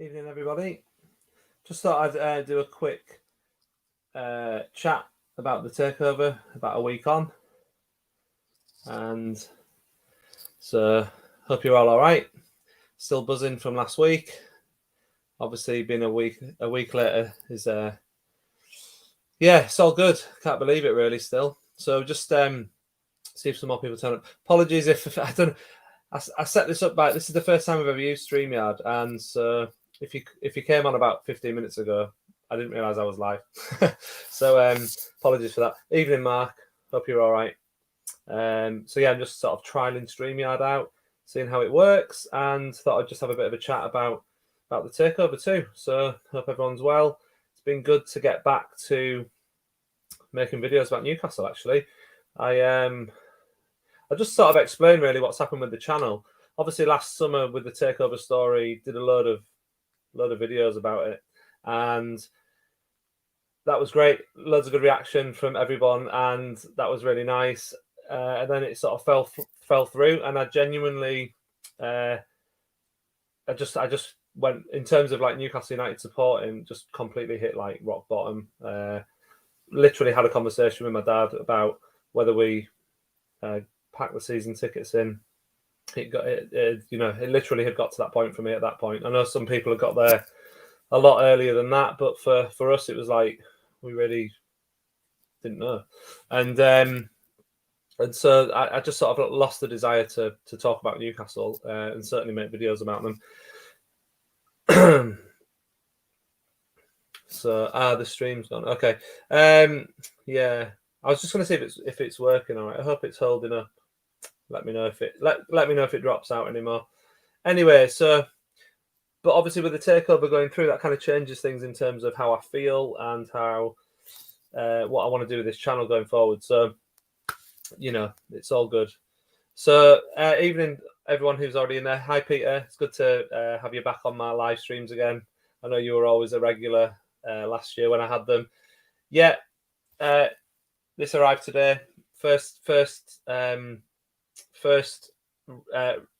Evening, everybody. Just thought I'd do a quick chat about the takeover about a week on, and so hope you're all right. Still buzzing from last week. Obviously, being a week later is it's all good. Can't believe it really. Still, so just see if some more people turn up. Apologies if I don't. I set this up by. This is the first time I've ever used StreamYard, and so if you came on about 15 minutes ago, I didn't realise I was live. So apologies for that. Evening, Mark. Hope you're all right. So yeah, I'm just sort of trialing StreamYard out, seeing how it works, and thought I'd just have a bit of a chat about the takeover too. So hope everyone's well. It's been good to get back to making videos about Newcastle. Actually, I'll just sort of explain really what's happened with the channel. Obviously, last summer with the takeover story, did a load of videos about it, and that was great. Loads of good reaction from everyone, and that was really nice. And then it sort of fell through, and I genuinely, I just went in terms of like Newcastle United supporting, just completely hit like rock bottom. Literally had a conversation with my dad about whether we pack the season tickets in. It literally had got to that point for me at that point. I know some people have got there a lot earlier than that, but for us, it was like we really didn't know. And so I just sort of lost the desire to talk about Newcastle and certainly make videos about them. So the stream's gone. Okay. Yeah. I was just going to see if it's working all right. I hope it's holding up. Let me know if it drops out anymore. Anyway, so but obviously with the takeover going through, that kind of changes things in terms of how I feel and how what I want to do with this channel going forward. So it's all good. So evening, everyone who's already in there. Hi, Peter. It's good to have you back on my live streams again. I know you were always a regular last year when I had them. Yeah, this arrived today. First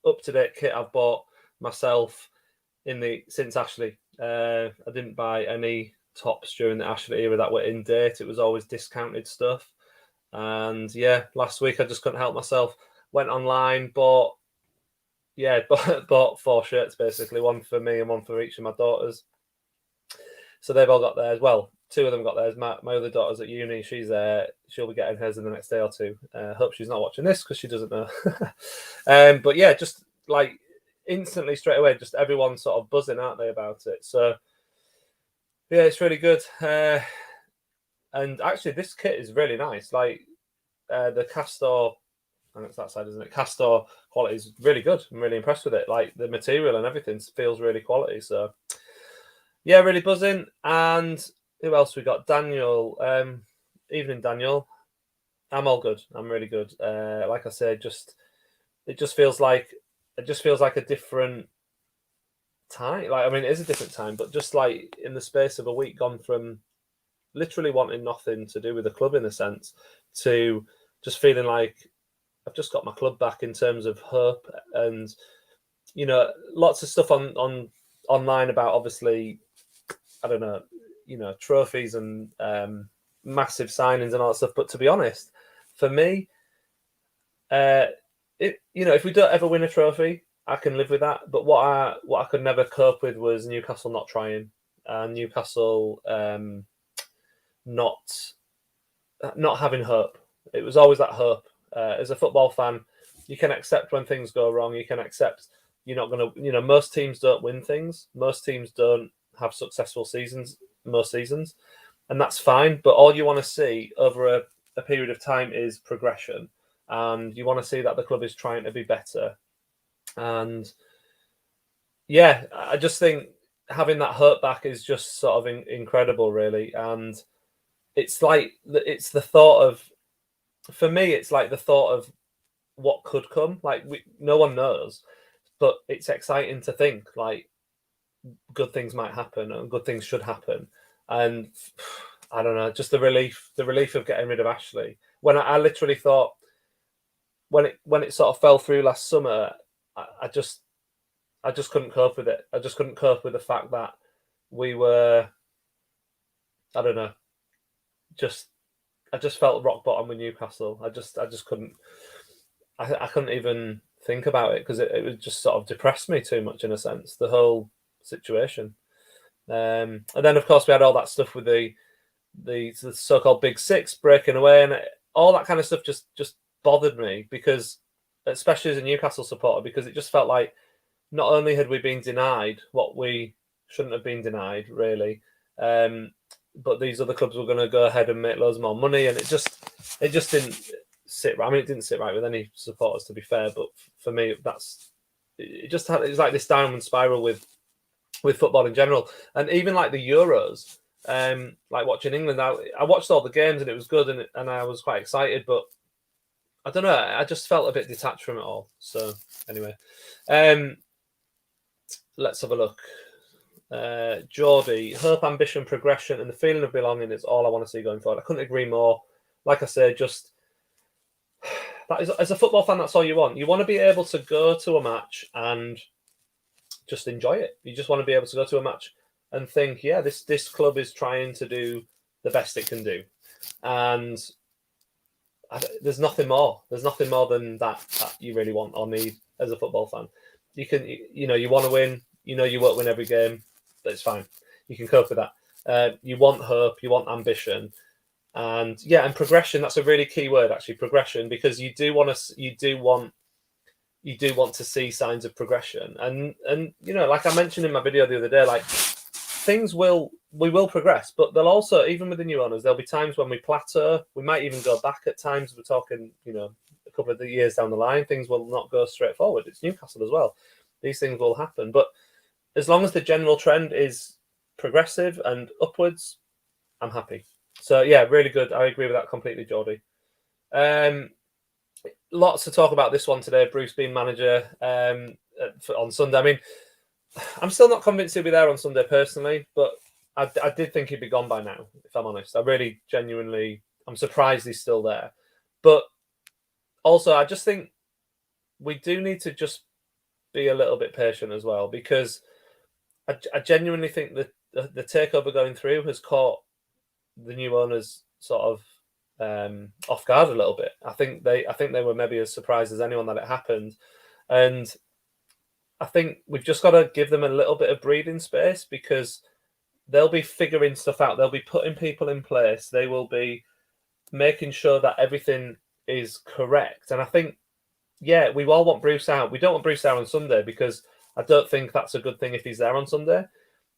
up-to-date kit I've bought myself since Ashley. I didn't buy any tops during the Ashley era that were in date. It was always discounted stuff. And yeah, last week I just couldn't help myself. Went online, bought 4 shirts basically, one for me and one for each of my daughters. So they've all got theirs. Well, 2 of them got theirs. My other daughter's at uni. She's she'll be getting hers in the next day or 2. Hope she's not watching this because she doesn't know. But yeah, just like instantly straight away, just everyone sort of buzzing, aren't they, about it? So yeah, it's really good. And actually, this kit is really nice. Like the Castor, and it's that side, isn't it? Castor quality is really good. I'm really impressed with it. Like the material and everything feels really quality. So yeah, really buzzing. And who else we got? Daniel. Evening, Daniel. I'm all good. I'm really good. Like I said, it just feels like a different time. Like, I mean, it is a different time, but just like in the space of a week, gone from literally wanting nothing to do with the club in a sense to just feeling like I've just got my club back in terms of hope, and lots of stuff on online about obviously, I don't know, trophies and massive signings and all that stuff. But to be honest, for me, if we don't ever win a trophy, I can live with that. But what I could never cope with was Newcastle not trying, and Newcastle not having hope. It was always that hope. As a football fan, you can accept when things go wrong. You can accept you're not going to, most teams don't win things. Most teams don't have successful seasons, most seasons. And that's fine. But all you want to see over a period of time is progression. And you want to see that the club is trying to be better. And yeah, I just think having that hope back is just sort of incredible, really. And it's like, it's the thought of, for me, it's like the thought of what could come. Like no one knows, but it's exciting to think like good things might happen and good things should happen. And I don't know, just the relief of getting rid of Ashley. When I literally thought when it sort of fell through last summer, I just I just couldn't cope with it. I just couldn't cope with the fact that we were, I don't know, I just felt rock bottom with Newcastle. I just couldn't. I couldn't even think about it because it would just sort of depressed me too much in a sense. The whole situation. And then of course we had all that stuff with the so-called Big Six breaking away, and all that kind of stuff just bothered me because, especially as a Newcastle supporter, because it just felt like not only had we been denied what we shouldn't have been denied, really, but these other clubs were going to go ahead and make loads more money, and it just didn't sit right. I mean, it didn't sit right with any supporters, to be fair, but for me, it was like this downward spiral with football in general, and even like the Euros. Like watching England, I watched all the games and it was good, and I was quite excited, but I don't know, I just felt a bit detached from it all. So anyway, let's have a look. Geordie, hope, ambition, progression, and the feeling of belonging is all I want to see going forward. I couldn't agree more. Like I said, just that is, as a football fan, that's all you want. You want to be able to go to a match and just enjoy it. You just want to be able to go to a match and think, yeah, this club is trying to do the best it can do, and there's nothing more. There's nothing more than that you really want or need as a football fan. You can, you want to win. You won't win every game, but it's fine. You can cope with that. You want hope. You want ambition, and progression. That's a really key word, actually, progression, because you do want to see signs of progression, and like I mentioned in my video the other day, like we will progress, but they'll also, even with the new owners, there'll be times when we plateau. We might even go back at times. We're talking, a couple of the years down the line, things will not go straight forward. It's Newcastle as well. These things will happen, but as long as the general trend is progressive and upwards, I'm happy. So yeah, really good. I agree with that completely, Geordie. Lots to talk about this one today. Bruce being manager on Sunday. I mean, I'm still not convinced he'll be there on Sunday personally, but I did think he'd be gone by now, if I'm honest. I really genuinely, I'm surprised he's still there. But also, I just think we do need to just be a little bit patient as well, because I genuinely think that the takeover going through has caught the new owners sort of off guard a little bit. I think they were maybe as surprised as anyone that it happened, and I think we've just got to give them a little bit of breathing space, because they'll be figuring stuff out. They'll be putting people in place. They will be making sure that everything is correct. And I think, we all want Bruce out. We don't want Bruce there on Sunday, because I don't think that's a good thing if he's there on Sunday.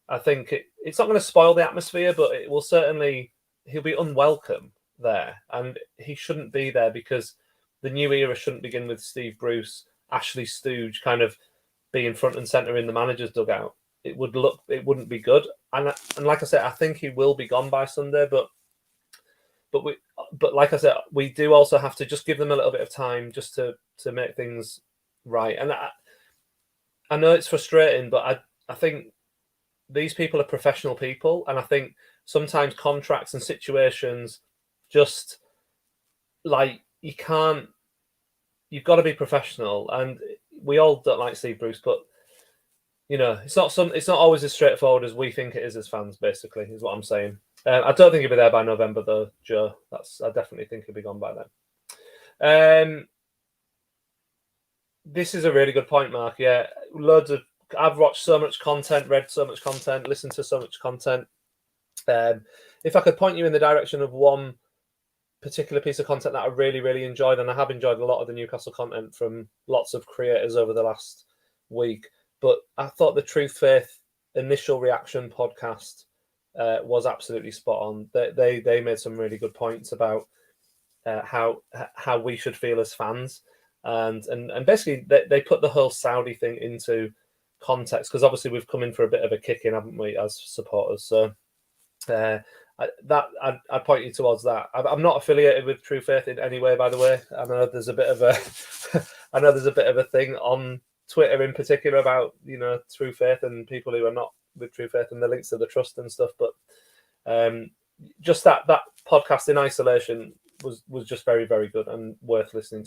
I think it's not going to spoil the atmosphere, but it will certainly, he'll be unwelcome there. And he shouldn't be there, because the new era shouldn't begin with Steve Bruce, Ashley Stooge kind of being front and centre in the manager's dugout. It wouldn't be good. And like I said, I think he will be gone by Sunday, but like I said, we do also have to just give them a little bit of time just to make things right. And I know it's frustrating, but I think these people are professional people, and I think sometimes contracts and situations just, like, you've got to be professional, and we all don't like Steve Bruce, but it's not always as straightforward as we think it is as fans, basically, is what I'm saying. I don't think he'll be there by November, though, Joe. I definitely think he'll be gone by then. This is a really good point, Mark. Yeah, I've watched so much content, read so much content, listened to so much content. If I could point you in the direction of one particular piece of content that I really, really enjoyed, and I have enjoyed a lot of the Newcastle content from lots of creators over the last week, but I thought the Truth Faith initial reaction podcast was absolutely spot on. They made some really good points about how we should feel as fans, and basically they put the whole Saudi thing into context, because obviously we've come in for a bit of a kick-in, haven't we, as supporters? So I'd point you towards that. I'm not affiliated with True Faith in any way, by the way. I know there's a bit of a thing on Twitter in particular about True Faith and people who are not with True Faith and the links to the trust and stuff. But just that podcast in isolation was just very, very good and worth listening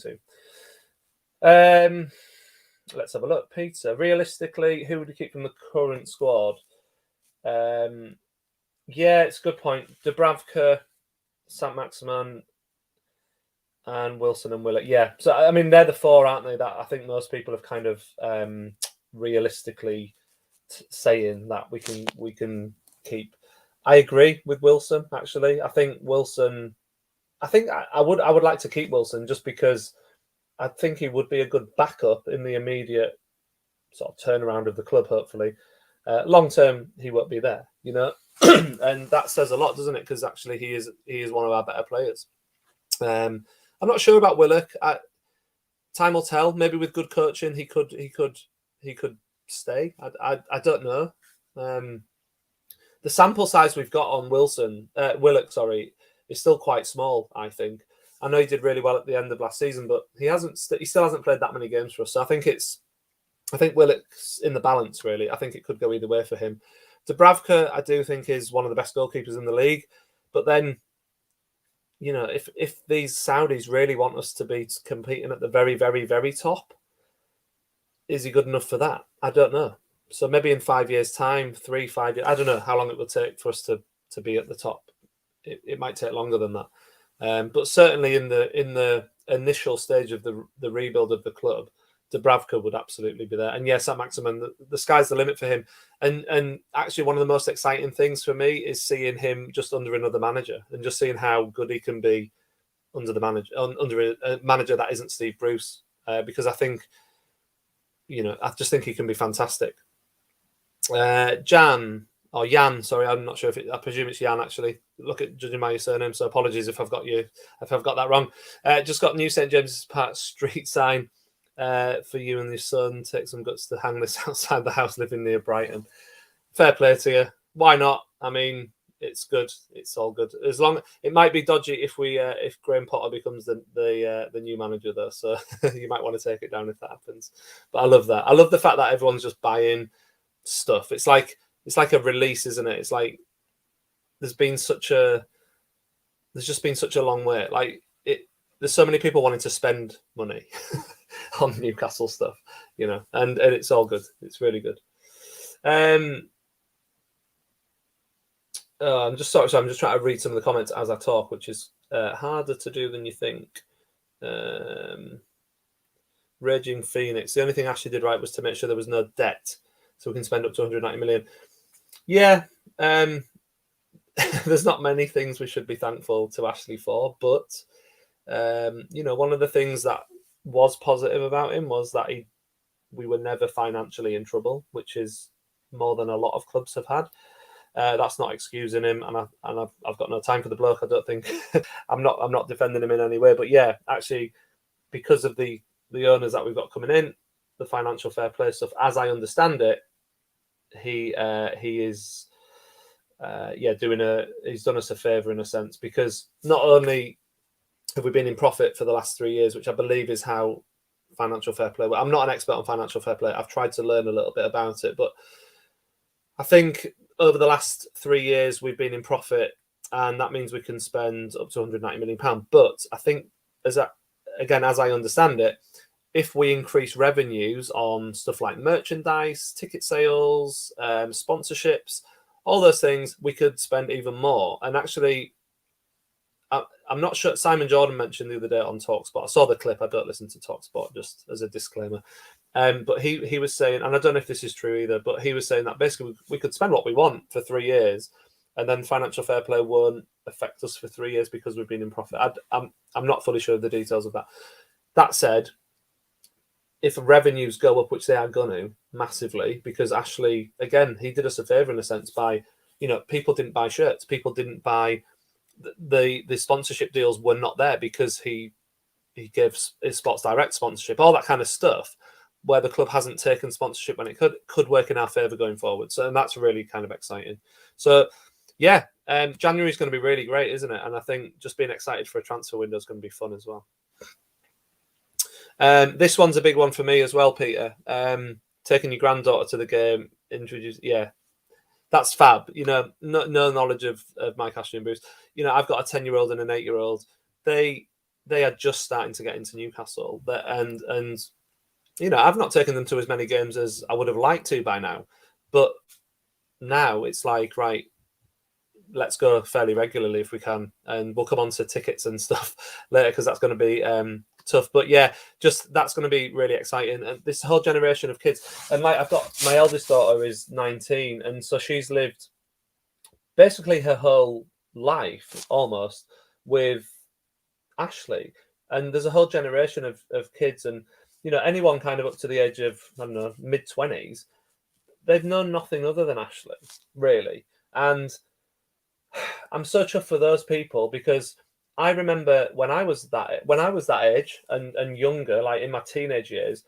to. let's have a look. Peter, realistically, who would you keep from the current squad? Yeah, it's a good point. Dubravka, Saint-Maximin, and Wilson and Willock. Yeah, so I mean they're the four, aren't they? That I think most people have kind of realistically saying that we can keep. I agree with Wilson. Actually, I think Wilson. I think I would like to keep Wilson just because I think he would be a good backup in the immediate sort of turnaround of the club. Hopefully, long term he won't be there. And that says a lot, doesn't it? Because actually he is one of our better players. I'm not sure about Willock. Time will tell. Maybe with good coaching, he could stay. I don't know. The sample size we've got on Willock, is still quite small. I think. I know he did really well at the end of last season, but he still hasn't played that many games for us. So I think Willock's in the balance really. I think it could go either way for him. Dubravka, I do think is one of the best goalkeepers in the league, but then. If these Saudis really want us to be competing at the very, very, very top, is he good enough for that? I don't know. So maybe in 5 years' time, 5 years, I don't know how long it will take for us to be at the top. It might take longer than that. But certainly in the initial stage of the rebuild of the club, Dubravka would absolutely be there. And yes, Saint-Maximin, the sky's the limit for him. And actually one of the most exciting things for me is seeing him just under another manager and just seeing how good he can be under a manager that isn't Steve Bruce. Because I think, I just think he can be fantastic. Jan, sorry, I'm not sure I presume it's Jan actually. Judging by your surname, so apologies if I've got that wrong. Just got new St James's Park street sign. For you and your son, take some guts to hang this outside the house living near Brighton. Fair play to you. Why not? I mean, it's good. It's all good. As long it might be dodgy if Graham Potter becomes the new manager though. So you might want to take it down if that happens. But I love that. I love the fact that everyone's just buying stuff. It's like a release, isn't it? It's like there's just been such a long wait. Like there's so many people wanting to spend money on Newcastle stuff, and it's all good. It's really good. I'm just sorry. So I'm just trying to read some of the comments as I talk, which is harder to do than you think. Raging Phoenix. The only thing Ashley did right was to make sure there was no debt, so we can spend up to 190 million. Yeah. There's not many things we should be thankful to Ashley for, but one of the things that was positive about him was that we were never financially in trouble, which is more than a lot of clubs have had. That's not excusing him, and I've got no time for the bloke. I don't think I'm not defending him in any way, but yeah, actually, because of the owners that we've got coming in, the financial fair play stuff, as I understand it, he is he's done us a favour in a sense, because not only have we been in profit for the last 3 years, which I believe is how financial fair play. I'm not an expert on financial fair play. I've tried to learn a little bit about it, but I think over the last 3 years we've been in profit, and that means we can spend up to £190 million. But I think, as I understand it, if we increase revenues on stuff like merchandise, ticket sales, sponsorships, all those things, we could spend even more. And actually, I'm not sure. Simon Jordan mentioned the other day on TalkSport. I saw the clip. I don't listen to TalkSport, just as a disclaimer. But he was saying, and I don't know if this is true either, but he was saying that basically we could spend what we want for 3 years, and then financial fair play won't affect us for 3 years because we've been in profit. I'm not fully sure of the details of that. That said, if revenues go up, which they are going to massively, because Ashley, again, he did us a favour in a sense by, people didn't buy shirts, people didn't buy the sponsorship deals were not there because he gives his Sports Direct sponsorship, all that kind of stuff, where the club hasn't taken sponsorship when it could work in our favour going forward. So, and that's really kind of exciting. So, yeah, January is going to be really great, isn't it? And I think just being excited for a transfer window is going to be fun as well. This one's a big one for me as well, Peter. Taking your granddaughter to the game, that's fab. No knowledge of Mike Ashley and Bruce. I've got a 10-year-old and an 8-year-old. They are just starting to get into Newcastle, and I've not taken them to as many games as I would have liked to by now, but now it's like, right, let's go fairly regularly if we can, and we'll come on to tickets and stuff later because that's going to be tough. But yeah, just that's going to be really exciting, and this whole generation of kids. And like, I've got my eldest daughter is 19, and so she's lived basically her whole life almost with Ashley, and there's a whole generation of kids, and anyone kind of up to the age of, I don't know, mid-20s, they've known nothing other than Ashley, really. And I'm so chuffed for those people, because I remember when I was that age and younger, like in my teenage years,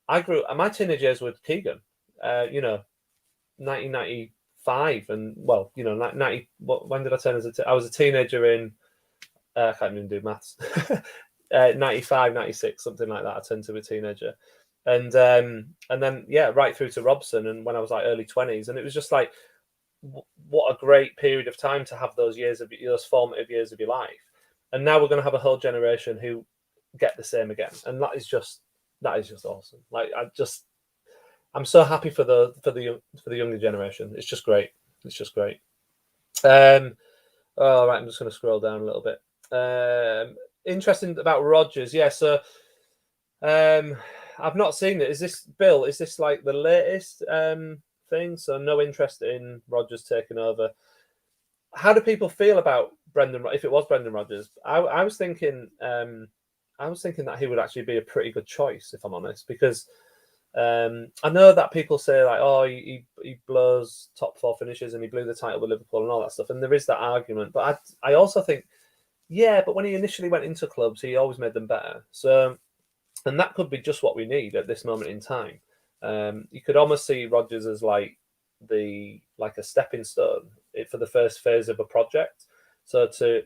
my teenage years with Keegan, 1995, and well, 90. When did I turn I was a teenager in, I can't even do maths. 95, 96, something like that. I turned to a teenager, and then yeah, right through to Robson, and when I was like early 20s, and it was just like, what a great period of time to have those formative years of your life. And now we're going to have a whole generation who get the same again, and that is just awesome. Like, I'm so happy for the younger generation. It's just great. It's just great. All right, I'm just going to scroll down a little bit. Interesting about Rodgers. Yeah, so I've not seen it. Is this like the latest thing? So no interest in Rodgers taking over. How do people feel about Brendan? If it was Brendan Rodgers, I was thinking that he would actually be a pretty good choice, if I'm honest, because I know that people say like, oh, he blows top four finishes and he blew the title with Liverpool and all that stuff, and there is that argument. But I also think, yeah, but when he initially went into clubs, he always made them better. So, and that could be just what we need at this moment in time. You could almost see Rodgers as like a stepping stone for the first phase of a project. So to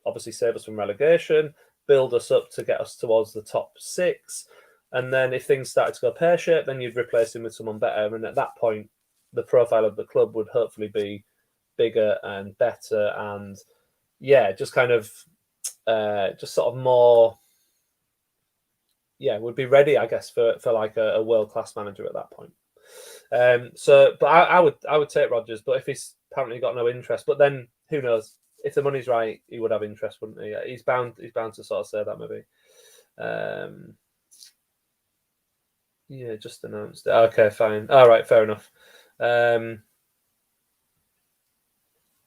obviously save us from relegation, build us up to get us towards the top six, and then if things started to go pear-shaped, then you'd replace him with someone better. And at that point, the profile of the club would hopefully be bigger and better, and yeah, just kind of just sort of more, yeah, would be ready, I guess, for like a world-class manager at that point. But I would take Rodgers, but if he's apparently got no interest, but then who knows? If the money's right, he would have interest, wouldn't he? He's bound to sort of say that maybe. Yeah, just announced it. Okay, fine. All right, fair enough.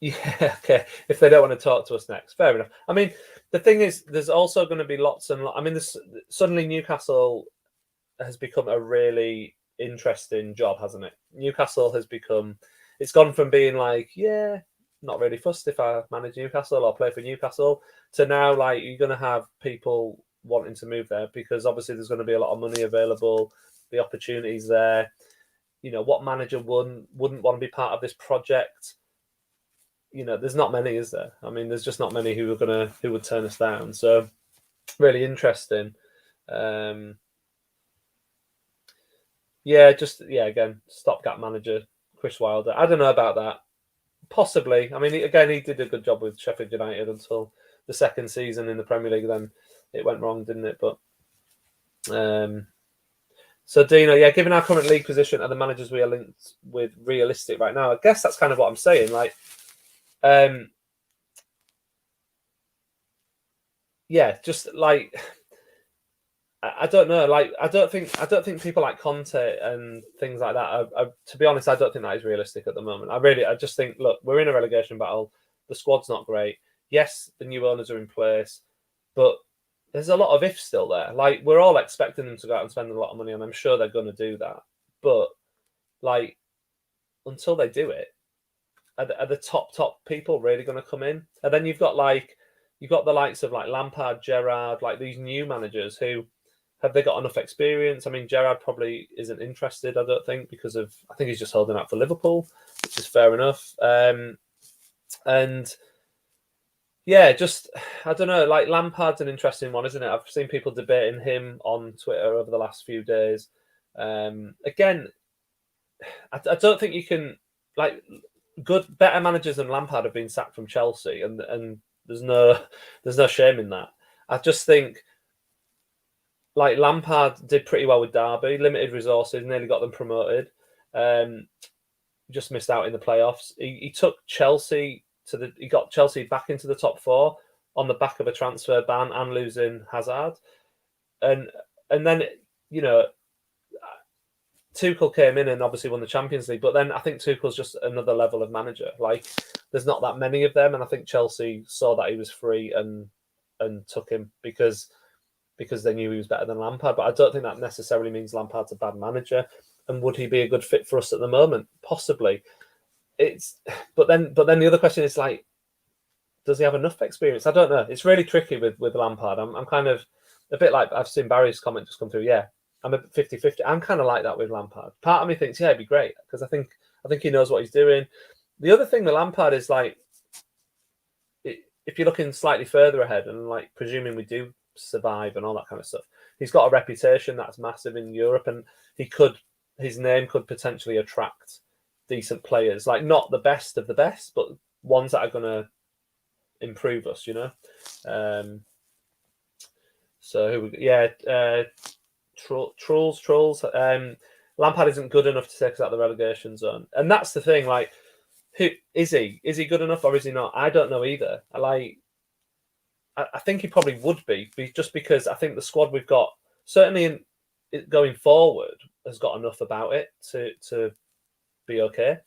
Yeah, okay. If they don't want to talk to us next, fair enough. I mean, the thing is, there's also going to be lots and I mean, suddenly Newcastle has become a really interesting job, hasn't it? Newcastle has become, it's gone from being like, yeah, not really fussed if I manage Newcastle or play for Newcastle, to now like you're going to have people wanting to move there because obviously there's going to be a lot of money available, the opportunities there. What manager wouldn't want to be part of this project? There's not many, is there? I mean, there's just not many who would turn us down. So really interesting. Again, stopgap manager Chris Wilder. I don't know about that. Possibly. I mean, he did a good job with Sheffield United until the second season in the Premier League. Then it went wrong, didn't it? But so Dino, yeah, given our current league position and the managers we are linked with realistic right now, I guess that's kind of what I'm saying. Like, yeah, just like I don't know. Like, I don't think people like Conte and things like that. To be honest, I don't think that is realistic at the moment. I just think, look, we're in a relegation battle. The squad's not great. Yes, the new owners are in place, but there's a lot of ifs still there. Like, we're all expecting them to go out and spend a lot of money, and I'm sure they're going to do that. But like, until they do it, are the top people really going to come in? And then you've got the likes of like Lampard, Gerrard, like these new managers who. Have they got enough experience? I mean, Gerrard probably isn't interested, I don't think, because I think he's just holding out for Liverpool, which is fair enough. And yeah, just, I don't know, like Lampard's an interesting one, isn't it? I've seen people debating him on Twitter over the last few days. Again, I don't think you can, like, better managers than Lampard have been sacked from Chelsea, and there's no shame in that. I just think like Lampard did pretty well with Derby, limited resources, nearly got them promoted. Just missed out in the playoffs. He took Chelsea he got Chelsea back into the top four on the back of a transfer ban and losing Hazard, and then Tuchel came in and obviously won the Champions League, but then I think Tuchel's just another level of manager. Like, there's not that many of them, and I think Chelsea saw that he was free and took him because they knew he was better than Lampard. But I don't think that necessarily means Lampard's a bad manager. And would he be a good fit for us at the moment? Possibly. But then the other question is, like, does he have enough experience? I don't know. It's really tricky with Lampard. I'm kind of a bit like, I've seen Barry's comment just come through. Yeah, I'm a 50-50. I'm kind of like that with Lampard. Part of me thinks, yeah, it'd be great because I think he knows what he's doing. The other thing with Lampard is, like, if you're looking slightly further ahead and, like, presuming we do survive and all that kind of stuff, he's got a reputation that's massive in Europe, and his name could potentially attract decent players, like not the best of the best, but ones that are going to improve us, So trolls. Lampard isn't good enough to take us out of the relegation zone, and that's the thing. Like, who is he? Is he good enough or is he not? I don't know either. I think he probably would be just because I think the squad we've got, certainly going forward, has got enough about it to be okay.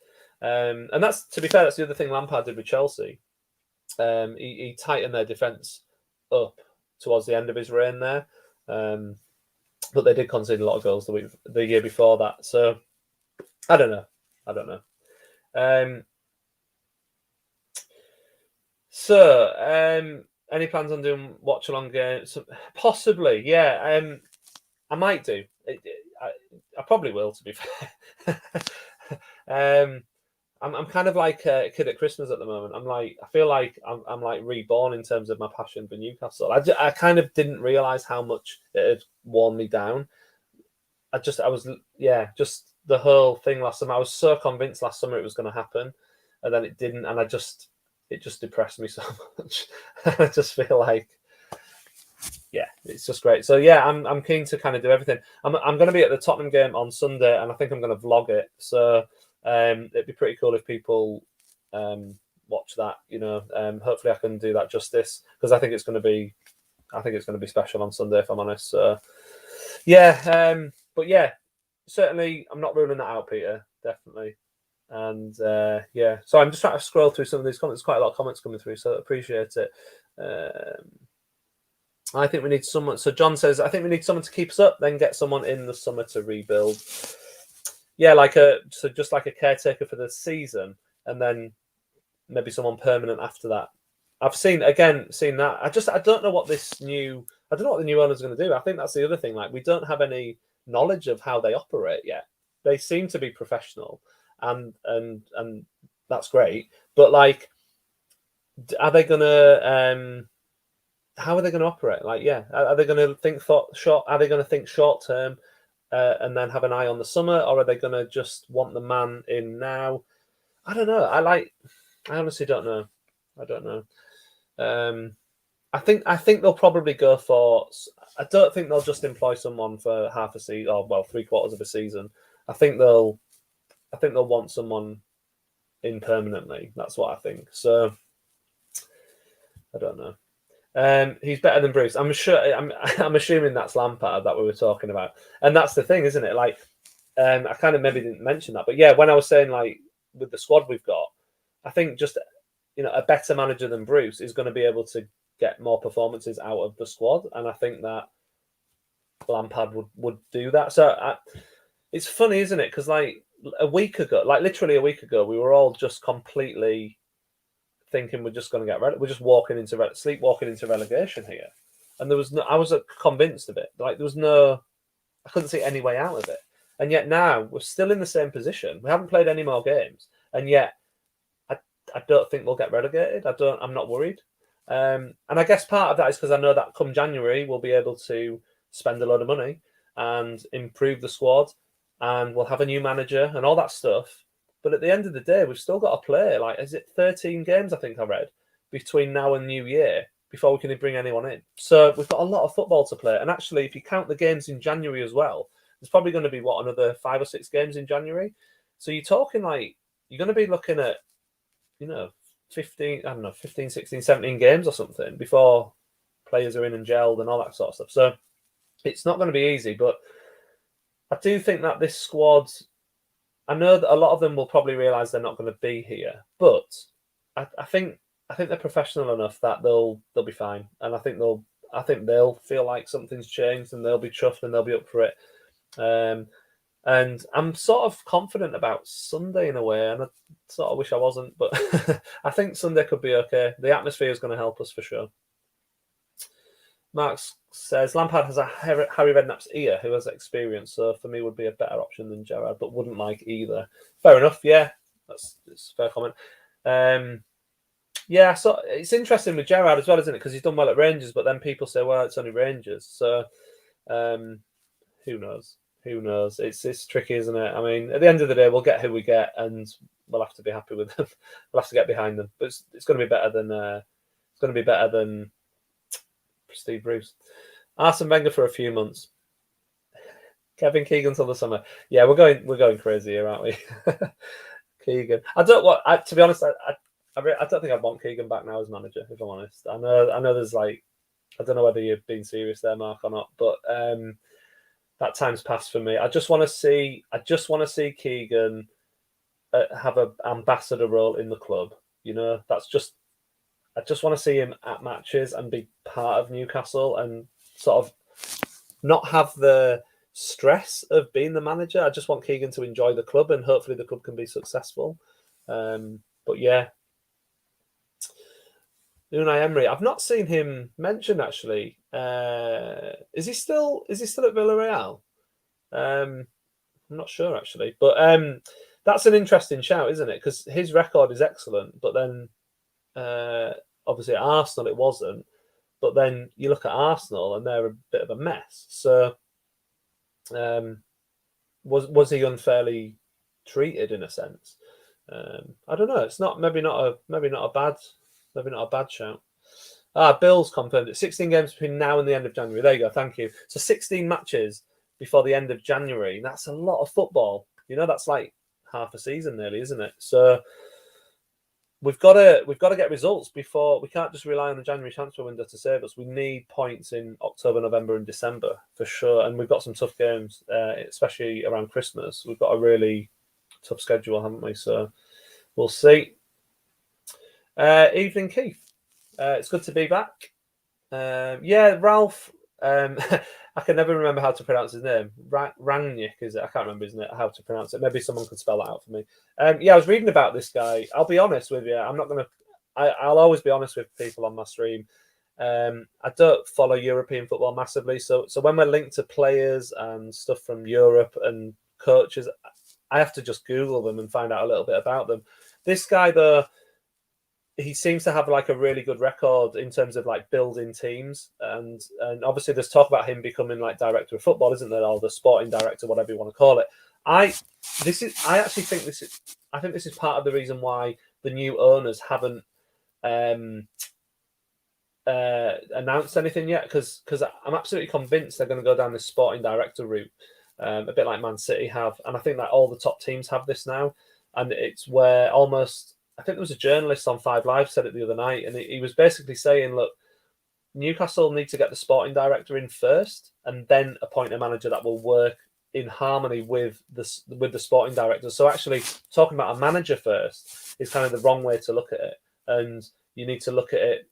And that's, to be fair, that's the other thing Lampard did with Chelsea. He tightened their defence up towards the end of his reign there, but they did concede a lot of goals the year before that. So I don't know. Any plans on doing watch along games? Possibly, yeah. I might do. I probably will, to be fair. I'm kind of like a kid at Christmas at the moment. I feel like I'm like reborn in terms of my passion for Newcastle. I kind of didn't realise how much it had worn me down. Just the whole thing last summer. I was so convinced last summer it was going to happen, and then it didn't, and it just depressed me so much. I just feel like, yeah, it's just great. So yeah, I'm keen to kind of do everything. I'm going to be at the Tottenham game on Sunday, and I think I'm going to vlog it. So it'd be pretty cool if people watch that. Hopefully I can do that justice because I think it's going to be special on Sunday, if I'm honest. So yeah, but yeah, certainly I'm not ruling that out, Peter. Definitely. And yeah, so I'm just trying to scroll through some of these comments. There's quite a lot of comments coming through, so I appreciate it. I think we need someone. So John says, I think we need someone to keep us up, then get someone in the summer to rebuild. Yeah, just like a caretaker for the season, and then maybe someone permanent after that. I've seen that. I don't know what the new owner's going to do. I think that's the other thing. Like, we don't have any knowledge of how they operate yet. They seem to be professional, and that's great. But, like, are they gonna how are they going to operate? Like, yeah, are they going to think short? Are they going to think short term and then have an eye on the summer, or are they going to just want the man in now? I don't know. I honestly don't know. I don't know. I think they'll probably go for. I don't think they'll just employ someone for half a season, or 3/4 of a season. I think they'll want someone in permanently. That's what I think. So I don't know. He's better than Bruce. I'm sure. I'm assuming that's Lampard that we were talking about, and that's the thing, isn't it? Like, I kind of maybe didn't mention that, but yeah, when I was saying, like, with the squad we've got, I think just a better manager than Bruce is going to be able to get more performances out of the squad, and I think that Lampard would do that. So it's funny, isn't it? Because literally a week ago, we were all just completely thinking we're just going to get we're just sleepwalking into relegation here, and there was no. I was convinced of it. Like, there was no. I couldn't see any way out of it, and yet now we're still in the same position. We haven't played any more games, and yet I don't think we'll get relegated. I'm not worried. And I guess part of that is because I know that come January we'll be able to spend a lot of money and improve the squad, and we'll have a new manager and all that stuff. But at the end of the day, we've still got to play. Like, is it 13 games? I think I read between now and New Year before we can bring anyone in. So we've got a lot of football to play. And actually, if you count the games in January as well, there's probably going to be, another 5 or 6 games in January. So you're talking like, you're going to be looking at, 15, 16, 17 games or something before players are in and gelled and all that sort of stuff. So it's not going to be easy, but I do think that this squad, I know that a lot of them will probably realise they're not going to be here, but I think they're professional enough that they'll be fine, and I think they'll feel like something's changed, and they'll be chuffed and they'll be up for it. And I'm sort of confident about Sunday in a way, and I sort of wish I wasn't, but I think Sunday could be okay. The atmosphere is going to help us for sure. Marx says Lampard has a Harry Redknapp's ear, who has experience, so for me would be a better option than Gerrard, but wouldn't like either. Fair enough, yeah, that's a fair comment. Yeah, so it's interesting with Gerrard as well, isn't it? Because he's done well at Rangers, but then people say, well, it's only Rangers, so who knows? Who knows? It's tricky, isn't it? I mean, at the end of the day, we'll get who we get, and we'll have to be happy with them. We'll have to get behind them, but it's going to be better than Steve Bruce. Arsene Wenger for a few months. Kevin Keegan till the summer. Yeah, we're going crazy here, aren't we? Keegan. To be honest, I don't think I'd want Keegan back now as manager, if I'm honest. I know there's like, I don't know whether you're being serious there, Mark, or not, but that time's passed for me. I just want to see Keegan have an ambassador role in the club. I just want to see him at matches and be part of Newcastle and sort of not have the stress of being the manager. I just want Keegan to enjoy the club, and hopefully the club can be successful. But yeah, Unai Emery, I've not seen him mentioned actually. Is he still at Villarreal? I'm not sure actually, but that's an interesting shout, isn't it? Because his record is excellent, but then obviously at Arsenal it wasn't. But then you look at Arsenal and they're a bit of a mess. So was he unfairly treated in a sense? I don't know. It's maybe not a bad shout. Bill's confirmed it. 16 games between now and the end of January. There you go. Thank you. So 16 matches before the end of January. That's a lot of football. That's like half a season nearly, isn't it? So we've got to get results before. We can't just rely on the January transfer window to save us. We need points in October, November, and December for sure. And we've got some tough games, especially around Christmas. We've got a really tough schedule, haven't we? So we'll see. Evening, Keith. It's good to be back. Yeah, Ralph. I can never remember how to pronounce his name. Rangnick, is it? I can't remember how to pronounce it. Maybe someone could spell that out for me. Yeah, I was reading about this guy. I'll be honest with you. I'll always be honest with people on my stream. I don't follow European football massively. So when we're linked to players and stuff from Europe and coaches, I have to just Google them and find out a little bit about them. This guy, though, he seems to have like a really good record in terms of like building teams, and obviously there's talk about him becoming like director of football, isn't there, or the sporting director, whatever you want to call it. I think this is part of the reason why the new owners haven't announced anything yet, because I'm absolutely convinced they're going to go down this sporting director route, a bit like Man City have, and I think that all the top teams have this now, and it's where almost. I think there was a journalist on 5 Live said it the other night, and he was basically saying, look, Newcastle need to get the sporting director in first and then appoint a manager that will work in harmony with the sporting director. So actually talking about a manager first is kind of the wrong way to look at it. And you need to look at it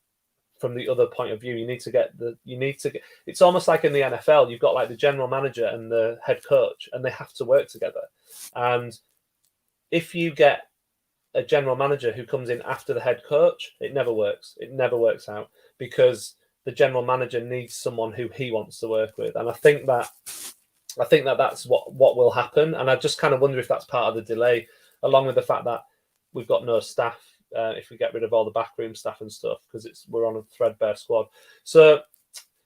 from the other point of view. It's almost like in the NFL, you've got like the general manager and the head coach, and they have to work together. And if you get a general manager who comes in after the head coach, it never works. It never works out, because the general manager needs someone who he wants to work with. And I think that's what will happen. And I just kind of wonder if that's part of the delay, along with the fact that we've got no staff, if we get rid of all the backroom staff and stuff, because we're on a threadbare squad. So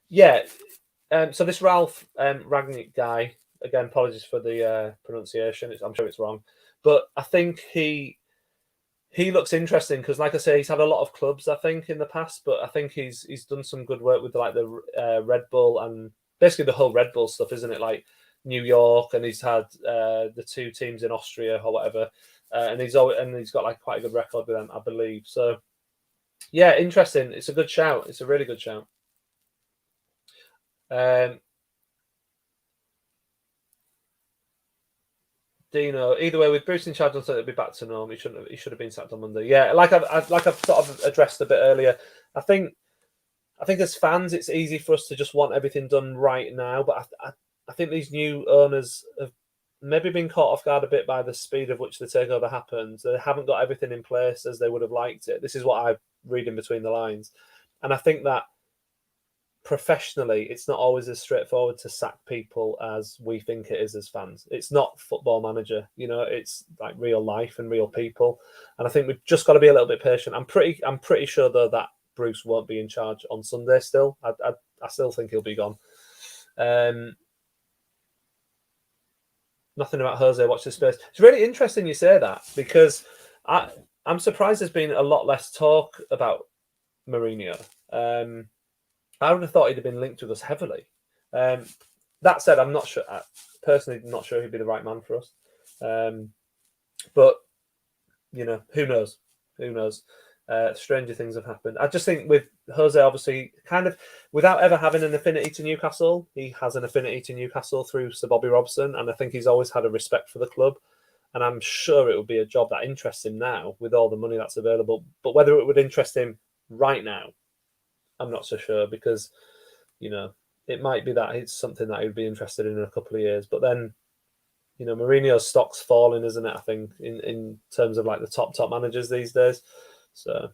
yeah, so this Ralph Rangnick guy, again, apologies for the pronunciation. I'm sure it's wrong, but I think he looks interesting because, like I say, he's had a lot of clubs, I think, in the past, but I think he's done some good work with like the Red Bull and basically the whole Red Bull stuff, isn't it? Like New York, and he's had the 2 teams in Austria or whatever, and he's got like quite a good record with them, I believe. So yeah, interesting. It's a good shout. It's a really good shout. Dino, either way, with Bruce in charge, I thought it'd be back to norm. He should have been sacked on Monday. Yeah, like I've sort of addressed a bit earlier. I think as fans, it's easy for us to just want everything done right now. But I think these new owners have maybe been caught off guard a bit by the speed of which the takeover happened. They haven't got everything in place as they would have liked it. This is what I read in between the lines, and I think that professionally, it's not always as straightforward to sack people as we think it is as fans. It's not Football Manager, it's like real life and real people. And I think we've just got to be a little bit patient. I'm pretty sure though that Bruce won't be in charge on Sunday still. I still think he'll be gone. Nothing about Jose, watch this space. It's really interesting you say that, because I'm surprised there's been a lot less talk about Mourinho. I would have thought he'd have been linked with us heavily. That said, I'm not sure. Personally, not sure he'd be the right man for us. But who knows? Who knows? Stranger things have happened. I just think with Jose, obviously, kind of without ever having an affinity to Newcastle, he has an affinity to Newcastle through Sir Bobby Robson, and I think he's always had a respect for the club. And I'm sure it would be a job that interests him now with all the money that's available. But whether it would interest him right now, I'm not so sure, because, it might be that it's something that he'd be interested in a couple of years. But then, Mourinho's stock's falling, isn't it? I think in terms of like the top managers these days. So,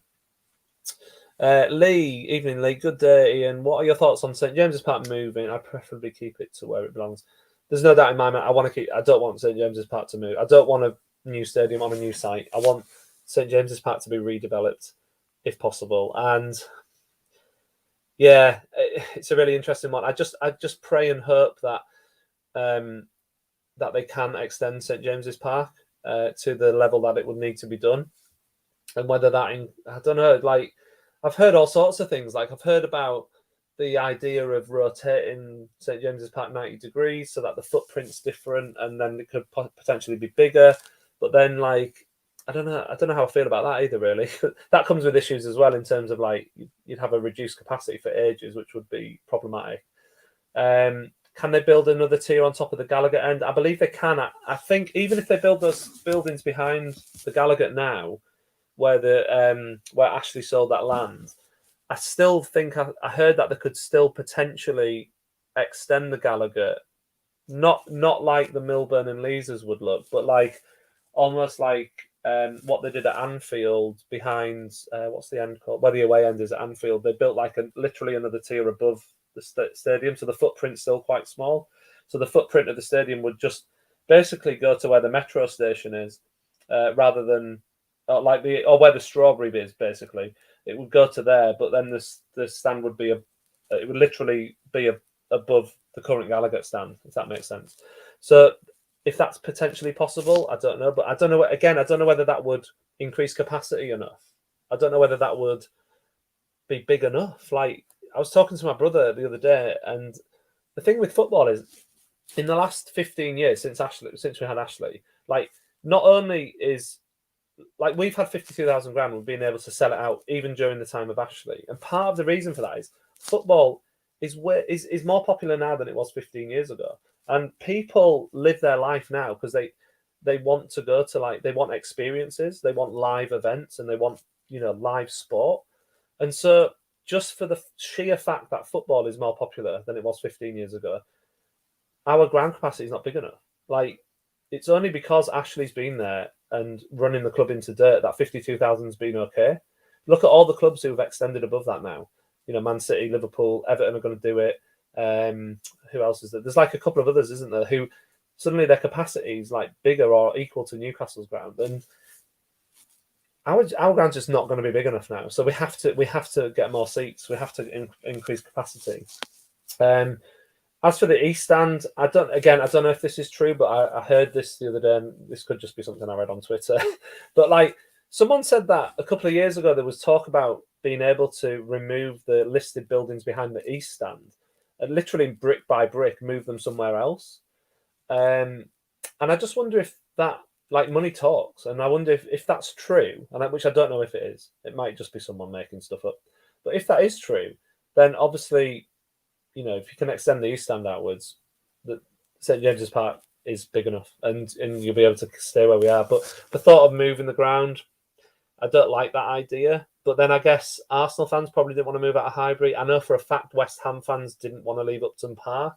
Lee, evening, Lee. Good day, Ian. What are your thoughts on St James's Park moving? I'd preferably keep it to where it belongs. There's no doubt in my mind. I don't want St James's Park to move. I don't want a new stadium on a new site. I want St James's Park to be redeveloped, if possible. And yeah, it's a really interesting one. I just pray and hope that that they can extend St James's Park to the level that it would need to be done, and whether that I don't know. Like, I've heard all sorts of things. Like, I've heard about the idea of rotating St James's Park 90 degrees so that the footprint's different, and then it could potentially be bigger. But then, like, I don't know how I feel about that either, really. That comes with issues as well, in terms of like you'd have a reduced capacity for ages, which would be problematic. Can they build another tier on top of the Gallagher end? I believe they can. I think even if they build those buildings behind the Gallagher now, where where Ashley sold that land, I still think I heard that they could still potentially extend the Gallagher, not like the Milburn and Leazers would look, but like almost like what they did at Anfield behind what's the end called? Where the away end is at Anfield. They built like literally another tier above the stadium, so the footprint's still quite small. So the footprint of the stadium would just basically go to where the metro station is, rather than like where the Strawberry is. Basically, it would go to there, but then the stand would be it would literally be above the current Gallagher stand, if that makes sense. So if that's potentially possible, I don't know. But I don't know. Again, I don't know whether that would increase capacity enough. I don't know whether that would be big enough. Like, I was talking to my brother the other day, and the thing with football is, in the last 15 years since we had Ashley, like, not only is like we've had 52,000 grand, we've been able to sell it out even during the time of Ashley, and part of the reason for that is football is more popular now than it was 15 years ago. And people live their life now because they want to go to, like, they want experiences, they want live events, and they want live sport. And so just for the sheer fact that football is more popular than it was 15 years ago, our ground capacity is not big enough. Like, it's only because Ashley's been there and running the club into dirt that 52,000's been okay. Look at all the clubs who have extended above that now. Man City, Liverpool, Everton are going to do it. Who else is there? There's like a couple of others, isn't there, who suddenly their capacity is like bigger or equal to Newcastle's ground, and our ground's just not going to be big enough now. So we have to get more seats. We have to increase capacity. As for the East Stand, I don't know if this is true, but I heard this the other day, and this could just be something I read on Twitter. But like, Someone said that a couple of years ago there was talk about being able to remove the listed buildings behind the East Stand and literally brick by brick move them somewhere else. And I just wonder if that, like, money talks, and I wonder if that's true, which I don't know if it is. It might just be someone making stuff up. But if that is true, then obviously, if you can extend the East Stand outwards, that St James's Park is big enough, and you'll be able to stay where we are. But the thought of moving the ground, I don't like that idea. But then I guess Arsenal fans probably didn't want to move out of Highbury. I know for a fact West Ham fans didn't want to leave Upton Park.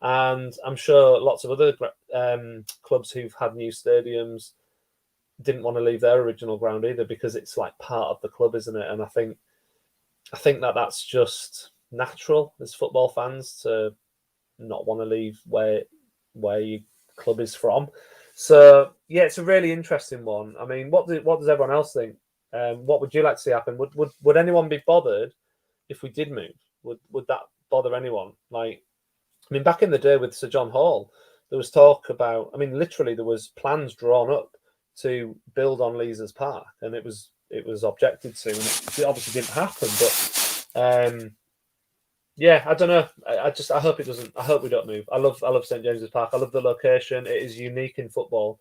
And I'm sure lots of other clubs who've had new stadiums didn't want to leave their original ground either, because it's like part of the club, isn't it? And I think that's just natural as football fans to not want to leave where your club is from. So yeah, it's a really interesting one. I mean, what does everyone else think? What would you like to see happen? Would anyone be bothered if we did move? Would that bother anyone? Like, I mean, back in the day with Sir John Hall, there was talk about, I mean, literally there was plans drawn up to build on Leazes Park, and it was objected to, and it obviously didn't happen. But yeah, I don't know. I hope it doesn't. I hope we don't move. I love St James's Park. I love the location. It is unique in football.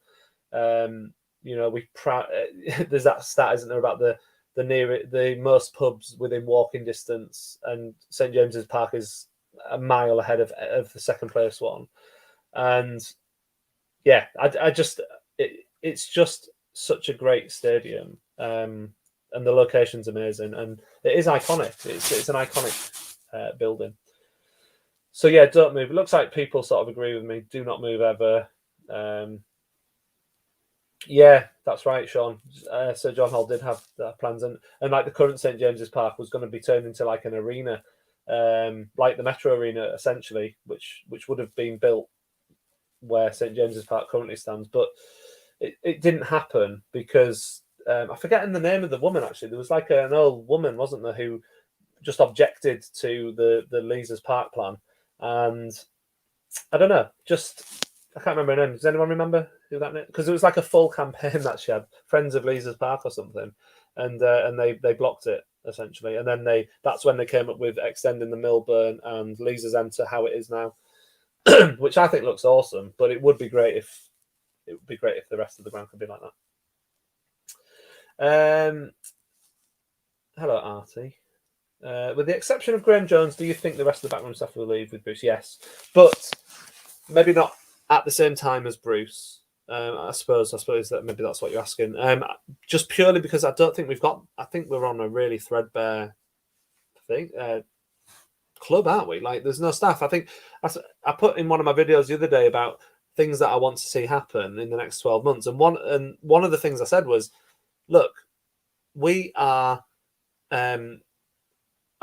There's that stat, isn't there, about the most pubs within walking distance, and St James's Park is a mile ahead of the second place one. And yeah, it's just such a great stadium, and the location's amazing, and it is iconic. It's an iconic building. So yeah, don't move. It looks like people sort of agree with me. Do not move ever. Yeah, that's right, Sean. Sir John Hall did have plans, and like the current St James's Park was going to be turned into like an arena, like the Metro Arena, essentially, which would have been built where St James's Park currently stands. But it didn't happen because I'm forgetting the name of the woman. Actually, there was like an old woman, wasn't there, who just objected to the Leazes Park plan, and I don't know, I can't remember her name. Does anyone remember who that name? Because it was like a full campaign that she had, Friends of Leazes Park or something, and they blocked it essentially, and then that's when they came up with extending the Millburn and Leazes End to how it is now, which I think looks awesome. But it would be great if the rest of the ground could be like that. Hello, Artie. With the exception of Graham Jones, do you think the rest of the backroom staff will leave with Bruce? Yes, but maybe not at the same time as Bruce. I suppose that maybe that's what you're asking. Just purely because I don't think I think we're on a really threadbare club, aren't we? Like, there's no staff. I think I put in one of my videos the other day about things that I want to see happen in the next 12 months, and one of the things I said was, look, we are.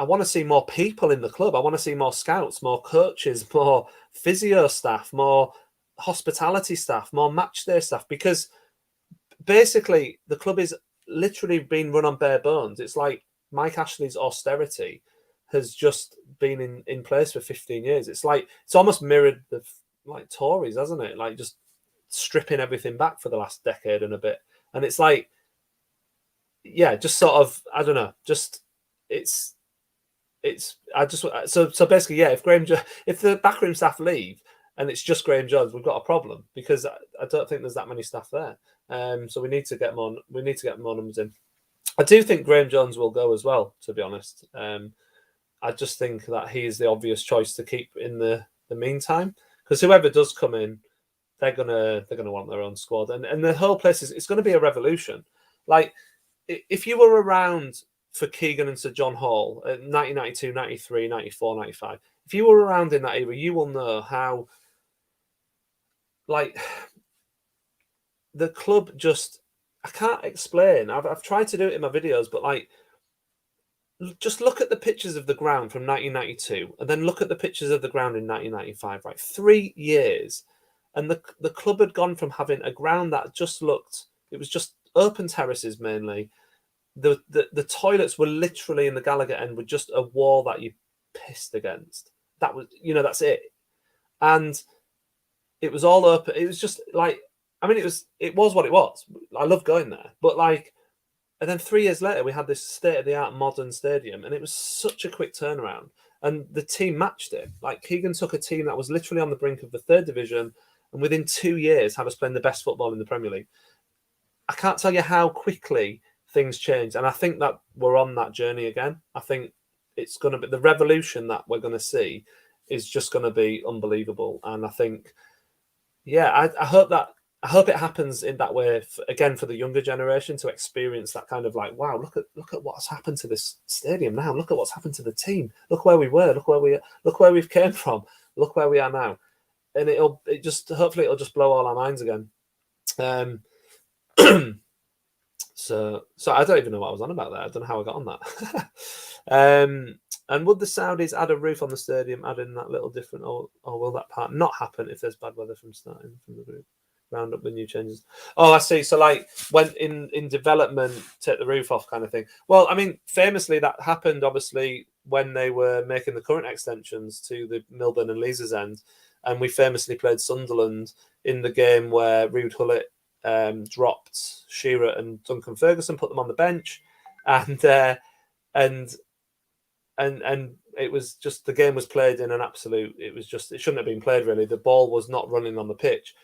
I want to see more people in the club. I want to see more scouts, more coaches, more physio staff, more hospitality staff, more match day staff, because basically the club is literally being run on bare bones. It's like Mike Ashley's austerity has just been in place for 15 years. It's almost mirrored the like Tories, hasn't it? Like, just stripping everything back for the last decade and a bit. And it's like, yeah, just sort of, I don't know, just so basically, yeah, if the backroom staff leave and it's just Graham Jones, we've got a problem, because I don't think there's that many staff there. So we need to get more numbers in. I do think Graham Jones will go as well, to be honest. I just think that he is the obvious choice to keep in the meantime, because whoever does come in, they're gonna want their own squad, and the whole place it's going to be a revolution. Like, if you were around for Keegan and Sir John Hall, 1992, 93, 94, 95, if you were around in that era, you will know how, like, the club just, I can't explain. I've tried to do it in my videos, but like, just look at the pictures of the ground from 1992 and then look at the pictures of the ground in 1995, right? 3 years. And the club had gone from having a ground that just looked, it was just open terraces mainly. The toilets were literally in the Gallagher end with just a wall that you pissed against. That was, that's it. And it was all open. It was just like, I mean, it was what it was. I love going there, but like, And then 3 years later, we had this state-of-the-art modern stadium, and it was such a quick turnaround. And the team matched it. Like, Keegan took a team that was literally on the brink of the 3rd division, and within 2 years had us playing the best football in the Premier League. I can't tell you how quickly things changed, and I think that we're on that journey again. I think it's going to be the revolution that we're going to see is just going to be unbelievable. And I think, yeah, I hope it happens in that way again for the younger generation to experience that kind of like, wow, look at what's happened to this stadium now. Look at what's happened to the team. Look where we were. Look where we've came from. Look where we are now. And hopefully it'll just blow all our minds again. So I don't even know what I was on about there. I don't know how I got on that. And would the Saudis add a roof on the stadium, adding that little different, or will that part not happen if there's bad weather from starting from the group? Round up with new changes. Oh, I see. So like when in development, take the roof off kind of thing. Well, I mean, famously that happened obviously when they were making the current extensions to the Milburn and Leazes end, and we famously played Sunderland in the game where Ruud Gullit dropped Shearer and Duncan Ferguson, put them on the bench, and it was just the game was played in an absolute. It shouldn't have been played really. The ball was not running on the pitch.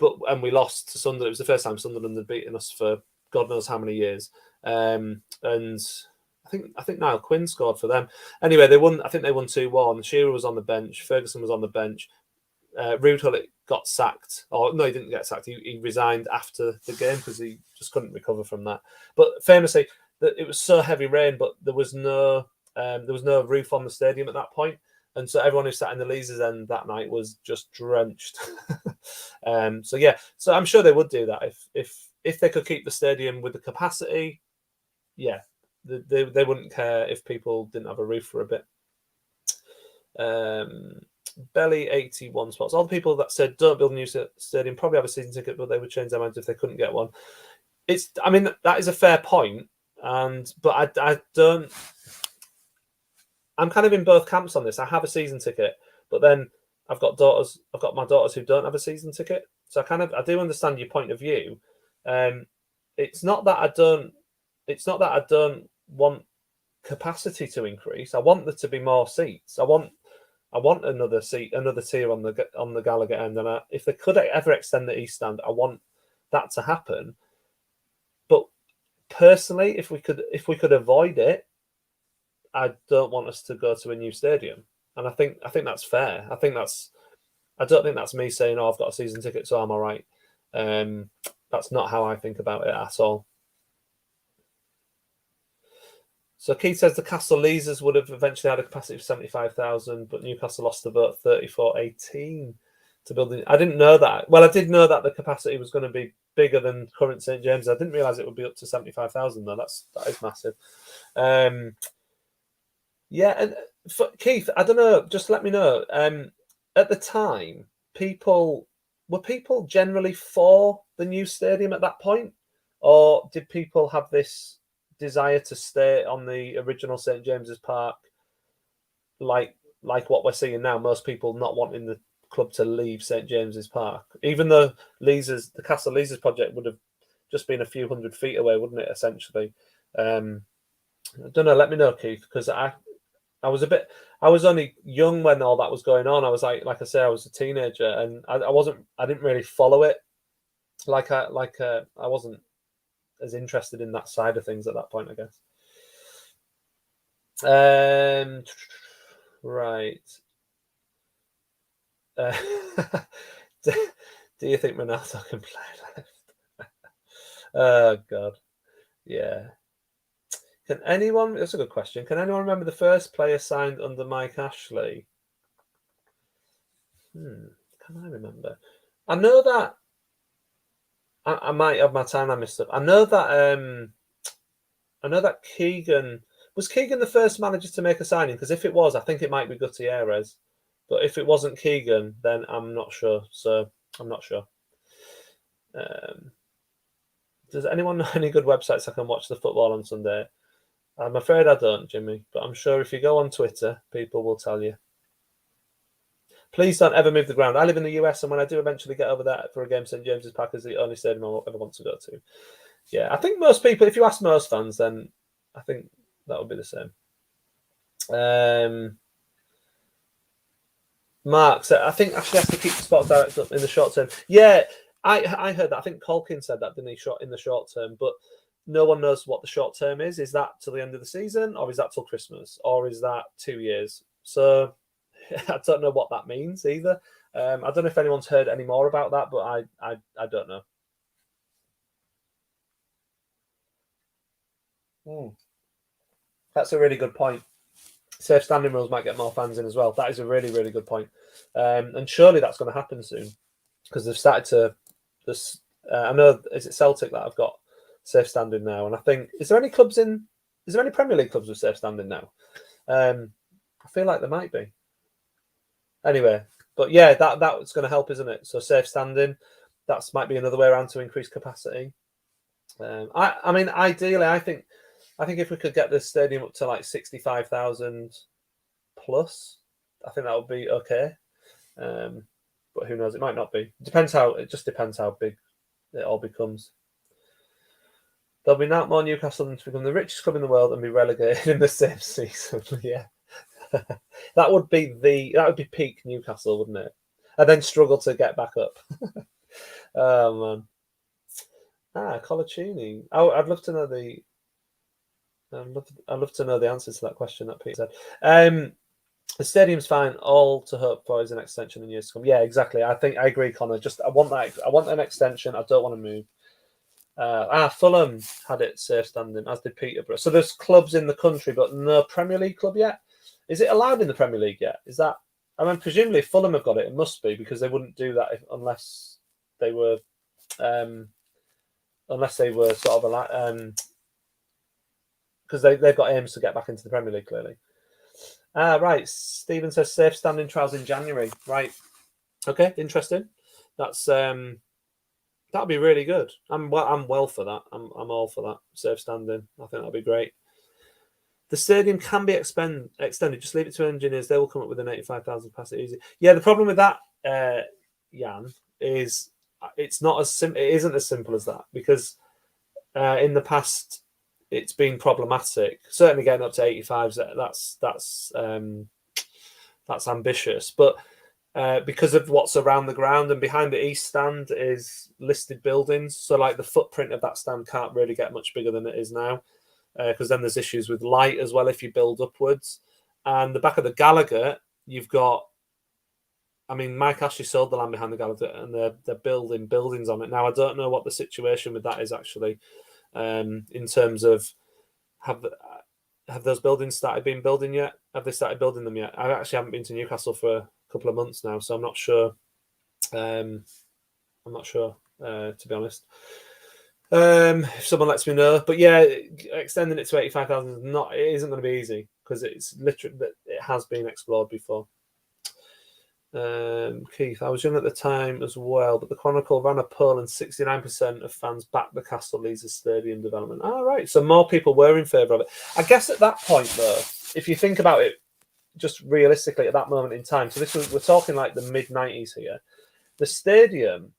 And we lost to Sunderland. It was the first time Sunderland had beaten us for God knows how many years. And I think Niall Quinn scored for them. Anyway, they won. I think they won 2-1. Shearer was on the bench. Ferguson was on the bench. Ruud Gullit got sacked. Or no, he didn't get sacked. He resigned after the game because he just couldn't recover from that. But famously, it was so heavy rain, but there was no roof on the stadium at that point. And so everyone who sat in the Leazes end that night was just drenched. So I'm sure they would do that if they could keep the stadium with the capacity. Yeah, they wouldn't care if people didn't have a roof for a bit. Belly 81 spots. All the people that said don't build a new stadium probably have a season ticket, but they would change their minds if they couldn't get one. That is a fair point, but I don't. I'm kind of in both camps on this. I have a season ticket, but then I've got my daughters who don't have a season ticket. So I do understand your point of view. It's not that I don't want capacity to increase. I want there to be more seats. I want another tier on the Gallagher end, and if they could ever extend the East Stand, I want that to happen. But personally, if we could avoid it, I don't want us to go to a new stadium, and I think that's fair. I don't think that's me saying, "Oh, I've got a season ticket, so I'm all right." That's not how I think about it at all. So Keith says the Castle Leazes would have eventually had a capacity of 75,000, but Newcastle lost the vote 34-18 to build it. I didn't know that. Well, I did know that the capacity was going to be bigger than current St James. I didn't realise it would be up to 75,000 though. That is massive. Yeah, and Keith, I don't know. Just let me know. At the time, were people generally for the new stadium at that point, or did people have this desire to stay on the original St James's Park, like what we're seeing now? Most people not wanting the club to leave St James's Park, even though the Castle Leazes project would have just been a few hundred feet away, wouldn't it? Essentially, I don't know. Let me know, Keith, because I was only young when all that was going on. I was like I say, I was a teenager, and I didn't really follow it. I wasn't as interested in that side of things at that point, I guess. Right. Do you think Ronaldo can play left? Oh God, yeah. Can anyone? That's a good question. Can anyone remember the first player signed under Mike Ashley? Can I remember? I know that. I might have my timeline mixed up. I know that Keegan was the first manager to make a signing, because if it was, I think it might be Gutierrez. But if it wasn't Keegan, then I'm not sure. So I'm not sure. Does anyone know any good websites I can watch the football on Sunday? I'm afraid I don't, Jimmy, but I'm sure if you go on Twitter, people will tell you. Please don't ever move the ground. I live in the US, and when I do eventually get over there for a game, St James's Park is the only stadium I'll ever want to go to. Yeah, I think most people, if you ask most fans, then I think that would be the same. Mark said, I think Ashley has to keep the sports director up in the short term. Yeah, I heard that. I think Colkin said that, didn't he? In the short term, but no one knows what the short term is. Is that till the end of the season, or is that till Christmas, or is that 2 years? So I don't know what that means either. I don't know if anyone's heard any more about that, but I don't know. That's a really good point. Safe standing rules might get more fans in as well. That is a really, really good point. And surely that's going to happen soon because they've started to. This, I know, is it Celtic that have got safe standing now? And I think, is there any Premier League clubs with safe standing now? I feel like there might be. Anyway, but yeah, that's going to help, isn't it? So safe standing, that might be another way around to increase capacity. I mean, ideally, I think if we could get the stadium up to like 65,000 plus, I think that would be okay. But who knows? It might not be. It just depends how big it all becomes. There'll be not more Newcastle than to become the richest club in the world and be relegated in the same season. Yeah, that would be peak Newcastle, wouldn't it? And then struggle to get back up. Oh man. Colaccini. Oh, I'd love to know the answer to that question that Pete said. The stadium's fine. All to hope for is an extension in years to come. Yeah, exactly. I agree, Connor. I want an extension. I don't want to move. Fulham had it safe standing, as did Peterborough. So there's clubs in the country, but no Premier League club yet. Is it allowed in the Premier League yet? Is that? I mean, presumably Fulham have got it. It must be because they wouldn't do that unless they were sort of because they've got aims to get back into the Premier League clearly. Right. Stephen says safe standing trials in January. Right. Okay. Interesting. That's that'd be really good. I'm well for that. I'm all for that. Safe standing. I think that'd be great. The stadium can be extended. Just leave it to engineers. They will come up with an 85,000 capacity easy. Yeah. The problem with that, Jan, is it's not as simple. It isn't as simple as that because in the past it's been problematic. Certainly getting up to 85, that's ambitious. But because of what's around the ground and behind the east stand is listed buildings, so like the footprint of that stand can't really get much bigger than it is now, because then there's issues with light as well if you build upwards. And the back of the Gallagher, you've got. I mean, Mike Ashley sold the land behind the Gallagher, and they're building buildings on it now. I don't know what the situation with that is actually. In terms of have those buildings started being building yet? Have they started building them yet? I actually haven't been to Newcastle for a couple of months now, so I'm not sure. To be honest. If someone lets me know, but yeah, extending it to 85,000 isn't going to be easy because it's literally it has been explored before. Keith, I was young at the time as well, but the Chronicle ran a poll and 69% of fans backed the Castle Leazes Stadium development. All right, so more people were in favour of it. I guess at that point, though, if you think about it, just realistically at that moment in time, so we're talking like the mid-90s here, the stadium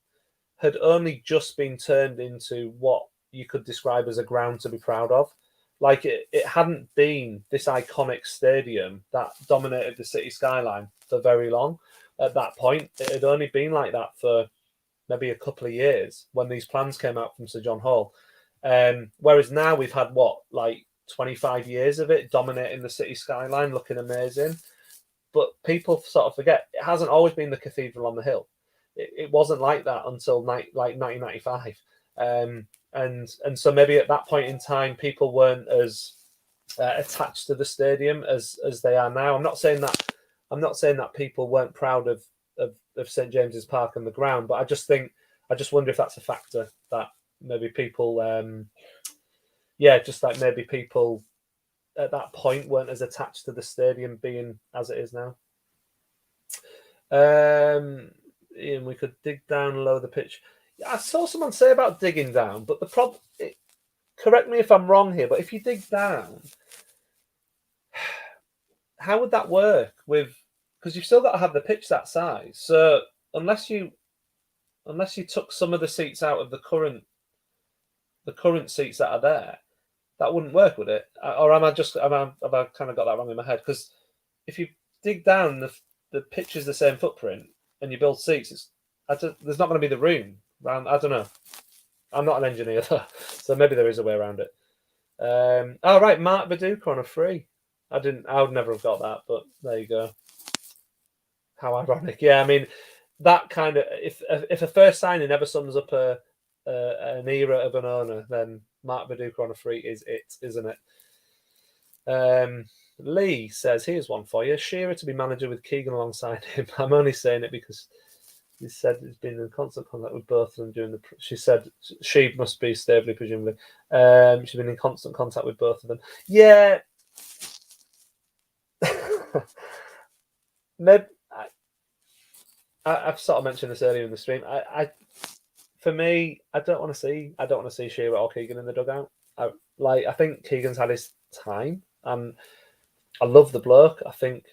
had only just been turned into what you could describe as a ground to be proud of. Like it hadn't been this iconic stadium that dominated the city skyline for very long. At that point, it had only been like that for maybe a couple of years when these plans came out from Sir John Hall. Whereas now we've had 25 years of it dominating the city skyline, looking amazing. But people sort of forget it hasn't always been the cathedral on the hill. It wasn't like that until 1995. And so maybe at that point in time, people weren't as attached to the stadium as they are now. I'm not saying that people weren't proud of St James's Park and the ground, but I just wonder if that's a factor that maybe people, maybe people at that point weren't as attached to the stadium being as it is now. Ian, we could dig down low the pitch. I saw someone say about digging down, but the problem. Correct me if I'm wrong here, but if you dig down, how would that work because you've still got to have the pitch that size. So unless you took some of the seats out of the current the current seats that are there, that wouldn't work, would it? Or have I kind of got that wrong in my head? Because if you dig down, the pitch is the same footprint, and you build seats, there's not going to be the room around. I don't know. I'm not an engineer, though, so maybe there is a way around it. Oh right, Mark Viduka on a free. I would never have got that, but there you go. How ironic. Yeah, I mean, that kind of if a first signing ever sums up an era of an owner, then Mark Viduka on a free is it, isn't it? Lee says, here's one for you. Shearer to be manager with Keegan alongside him. I'm only saying it because he said he's been in constant contact with both of them during the. She said she must be Staveley, presumably. She's been in constant contact with both of them. Yeah. Maybe I've sort of mentioned this earlier in the stream. For me, I don't want to see Shearer or Keegan in the dugout. I think Keegan's had his time, and I love the bloke. I think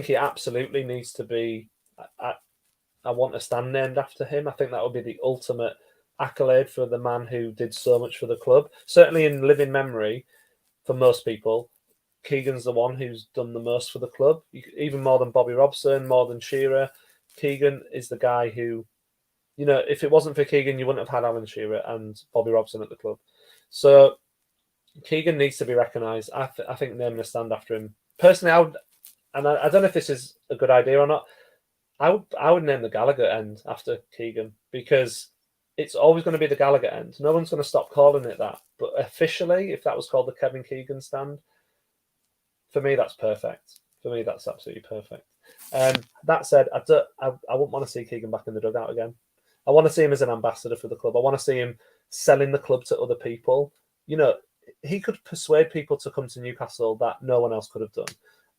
he absolutely needs to be. I want a stand named after him. I think that would be the ultimate accolade for the man who did so much for the club. Certainly in living memory, for most people, Keegan's the one who's done the most for the club, even more than Bobby Robson, more than Shearer. Keegan is the guy who, if it wasn't for Keegan, you wouldn't have had Alan Shearer and Bobby Robson at the club. So Keegan needs to be recognised. I think naming a stand after him. Personally, I don't know if this is a good idea or not, I would name the Gallagher end after Keegan, because it's always going to be the Gallagher end. No one's going to stop calling it that. But officially, if that was called the Kevin Keegan stand, for me, that's perfect. For me, that's absolutely perfect. That said, I wouldn't want to see Keegan back in the dugout again. I want to see him as an ambassador for the club. I want to see him selling the club to other people. He could persuade people to come to Newcastle that no one else could have done.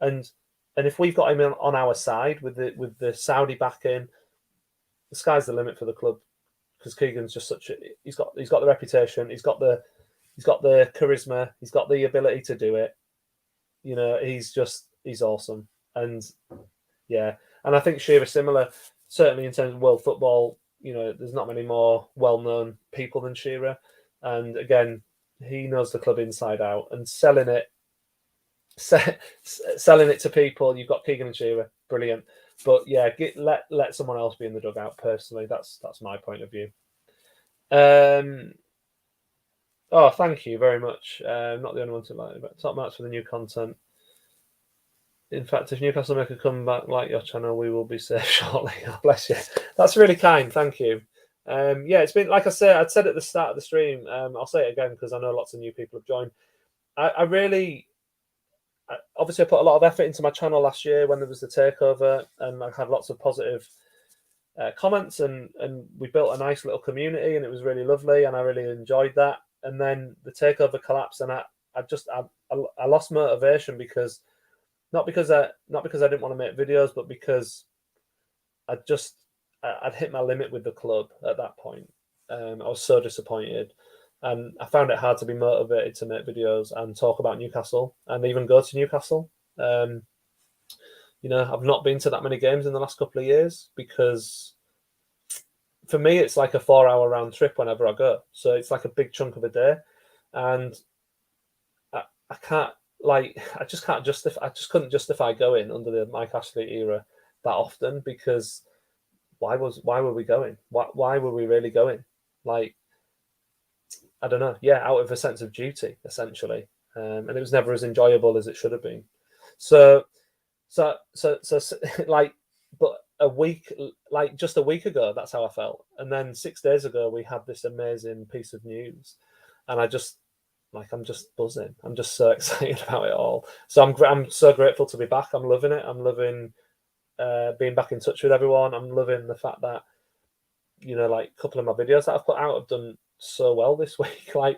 And if we've got him on our side with the Saudi backing, the sky's the limit for the club, because Keegan's just he's got the reputation, he's got the charisma, he's got the ability to do it. He's awesome. And yeah, and I think Shearer similar, certainly in terms of world football. There's not many more well-known people than Shearer, and again, he knows the club inside out, and selling it to people. You've got Keegan and Shearer, brilliant. But yeah, let someone else be in the dugout. Personally, that's my point of view. Oh, thank you very much. Not the only one to like, but top marks for the new content. In fact, if Newcastle make a comeback like your channel, we will be safe shortly. Oh, bless you. That's really kind. Thank you. Yeah, it's been, like I'd said at the start of the stream. I'll say it again because I know lots of new people have joined. Obviously, I put a lot of effort into my channel last year when there was the takeover, and I had lots of positive comments, and we built a nice little community, and it was really lovely, and I really enjoyed that. And then the takeover collapsed, and I lost motivation because not because I didn't want to make videos, but because I'd hit my limit with the club at that point. I was so disappointed. And I found it hard to be motivated to make videos and talk about Newcastle and even go to Newcastle. I've not been to that many games in the last couple of years because for me, it's like a 4-hour round trip whenever I go. So it's like a big chunk of a day. And I just couldn't justify going under the Mike Ashley era that often, because why were we going? Why were we really going? I don't know. Yeah, out of a sense of duty, essentially, and it was never as enjoyable as it should have been. So, but just a week ago, that's how I felt, and then 6 days ago, we had this amazing piece of news, and I'm just buzzing. I'm just so excited about it all. So I'm so grateful to be back. I'm loving it. I'm loving being back in touch with everyone. I'm loving the fact that a couple of my videos that I've put out have done so well this week. I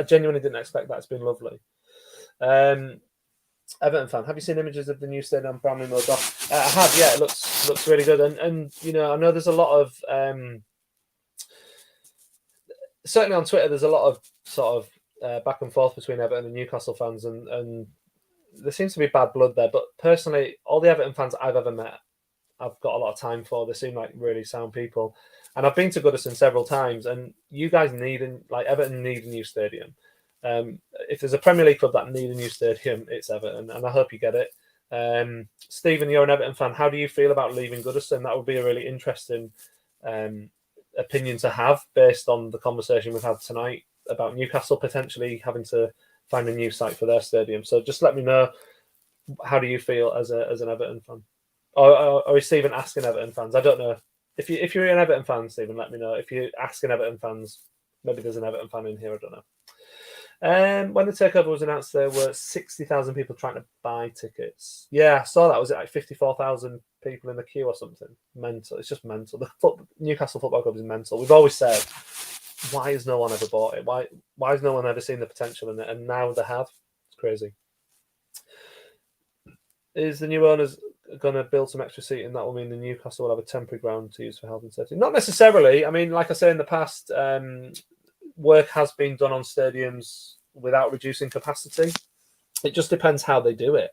genuinely didn't expect that. It's been lovely. Everton fan, have you seen images of the new stadium Bramley Moor Dock? I have. Yeah, it looks really good. And I know there's a lot of certainly on Twitter. There's a lot of sort of back and forth between Everton and Newcastle fans, and there seems to be bad blood there. But personally, all the Everton fans I've ever met, I've got a lot of time for. They seem like really sound people. And I've been to Goodison several times, and you guys Everton need a new stadium. If there's a Premier League club that need a new stadium, it's Everton, and I hope you get it. Stephen, you're an Everton fan. How do you feel about leaving Goodison? That would be a really interesting opinion to have based on the conversation we've had tonight about Newcastle potentially having to find a new site for their stadium. So just let me know, how do you feel as an Everton fan? Or is Stephen asking Everton fans? I don't know. If you're an Everton fan, Stephen, let me know. If you're asking Everton fans, maybe there's an Everton fan in here. I don't know. When the takeover was announced, there were 60,000 people trying to buy tickets. Yeah, I saw that. Was it like 54,000 people in the queue or something? Mental. It's just mental. The Newcastle Football Club is mental. We've always said, why has no one ever bought it? Why has no one ever seen the potential in it? And now they have. It's crazy. Is the new owners going to build some extra seating? That will mean the Newcastle will have a temporary ground to use for health and safety. Not necessarily. I mean, like I say in the past, work has been done on stadiums without reducing capacity. It just depends how they do it.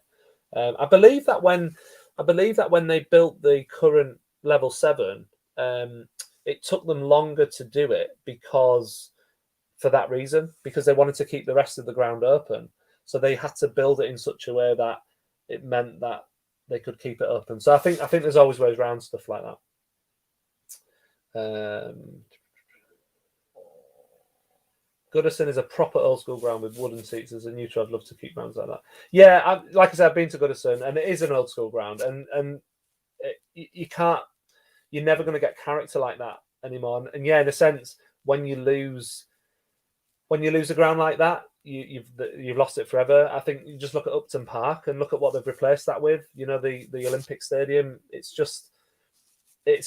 I believe that when they built the current level 7, it took them longer to do it because they wanted to keep the rest of the ground open. So they had to build it in such a way that it meant that they could keep it open. So I think there's always ways around stuff like that. Goodison is a proper old school ground with wooden seats. As a neutral, I'd love to keep grounds like that. Yeah, like I said, I've been to Goodison, and it is an old school ground, and you're never going to get character like that anymore. And yeah, in a sense, when you lose a ground like that, you've lost it forever. I think you just look at Upton Park and look at what they've replaced that with. The Olympic Stadium. It's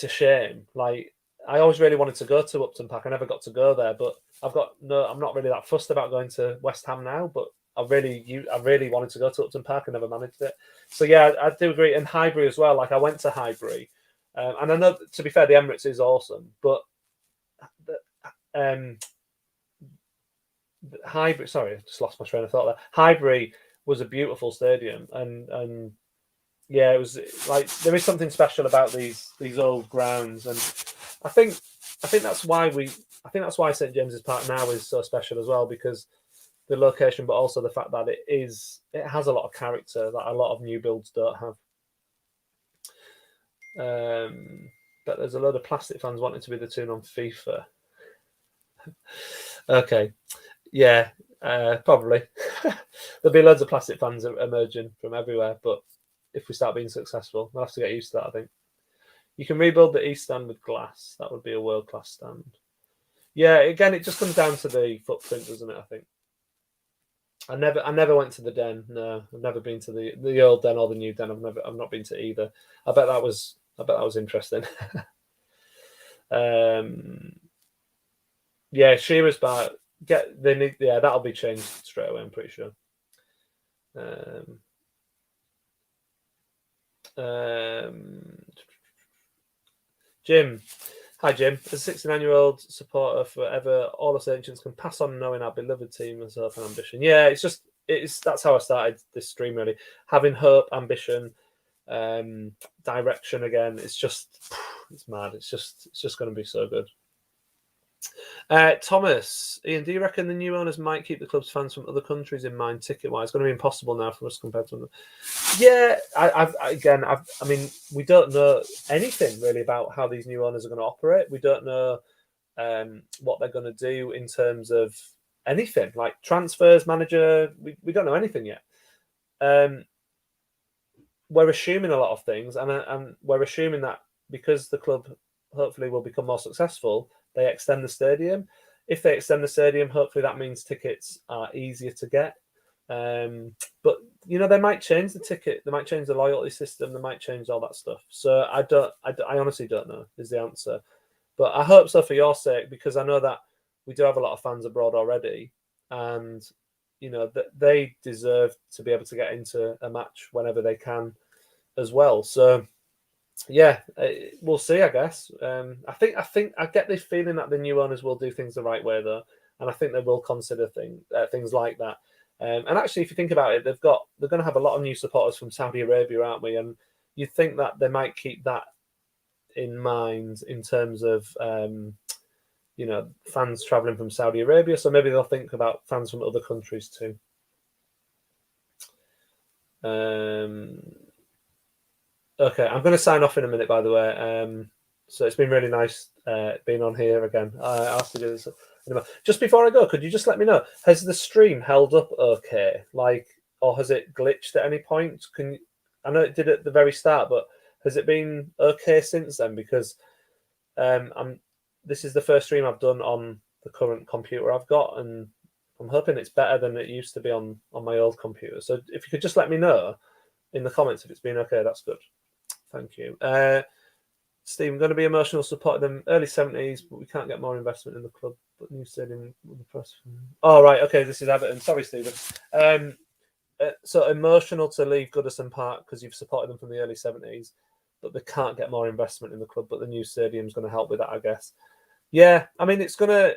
a shame. Like, I always really wanted to go to Upton Park. I never got to go there, but I'm not really that fussed about going to West Ham now. But I really wanted to go to Upton Park and never managed it. So yeah, I do agree. And Highbury as well. Like, I went to Highbury, and I know, to be fair, the Emirates is awesome, but Highbury. Sorry, I just lost my train of thought there. Highbury was a beautiful stadium, and yeah, it was like, there is something special about these old grounds, and I think that's why St James's Park now is so special as well, because the location, but also the fact that it has a lot of character that a lot of new builds don't have. But there's a load of plastic fans wanting to be the tune on FIFA. Okay. Yeah, probably. There'll be loads of plastic fans emerging from everywhere, but if we start being successful, we'll have to get used to that, I think. You can rebuild the East Stand with glass. That would be a world-class stand. Yeah, again, it just comes down to the footprint, doesn't it, I think? I never went to the Den. No, I've never been to the old Den or the new Den. I've not been to either. I bet that was interesting. Yeah, Shearer's Bar. That'll be changed straight away, I'm pretty sure. Jim. Hi, Jim. As a 69-year-old supporter forever, all us ancients can pass on knowing our beloved team as hope and ambition. Yeah, that's how I started this stream, really. Having hope, ambition, direction again. It's mad. It's just going to be so good. Thomas, Ian, do you reckon the new owners might keep the club's fans from other countries in mind ticket-wise? It's going to be impossible now for us compared to them. Yeah, I mean, we don't know anything really about how these new owners are going to operate. We don't know what they're going to do in terms of anything, like transfers, manager. We don't know anything yet. We're assuming a lot of things, and we're assuming that because the club hopefully will become more successful, they extend the stadium. If they extend the stadium, hopefully that means tickets are easier to get. But they might change the ticket, they might change the loyalty system, they might change all that stuff. So I honestly don't know is the answer. But I hope so for your sake, because I know that we do have a lot of fans abroad already, and they deserve to be able to get into a match whenever they can as well. So yeah, we'll see, I guess. I think I get this feeling that the new owners will do things the right way, though, and I think they will consider things like that. And actually, if you think about it, they're going to have a lot of new supporters from Saudi Arabia, aren't we? And you'd think that they might keep that in mind in terms of fans traveling from Saudi Arabia. So maybe they'll think about fans from other countries too. Okay, I'm going to sign off in a minute, by the way. So it's been really nice being on here again. I have to do this. Just before I go, could you just let me know, has the stream held up okay? Or has it glitched at any point? I know it did at the very start, but has it been okay since then? Because this is the first stream I've done on the current computer I've got, and I'm hoping it's better than it used to be on my old computer. So if you could just let me know in the comments if it's been okay, that's good. Thank you. Steve, I'm going to be emotional supporting them early 70s, but we can't get more investment in the club. But new stadium with the press. Oh, right. Okay, this is Everton. Sorry, Stephen. So emotional to leave Goodison Park because you've supported them from the early 70s, but they can't get more investment in the club. But the new stadium is going to help with that, I guess. Yeah, I mean, it's gonna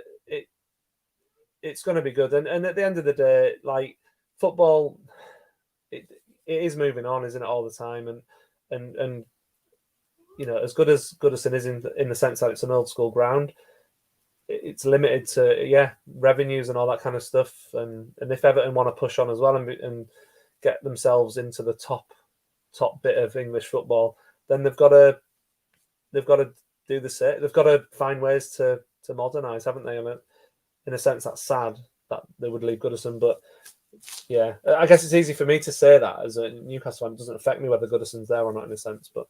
be good. And at the end of the day, like football, it is moving on, isn't it, all the time? And as good as Goodison is in the sense that it's an old school ground, it's limited to revenues and all that kind of stuff. And if Everton want to push on as well and get themselves into the top bit of English football, then they've got to do the same. They've got to find ways to modernise, haven't they? I mean, in a sense, that's sad that they would leave Goodison, but yeah, I guess it's easy for me to say that as a Newcastle fan. It doesn't affect me whether Goodison's there or not in a sense, but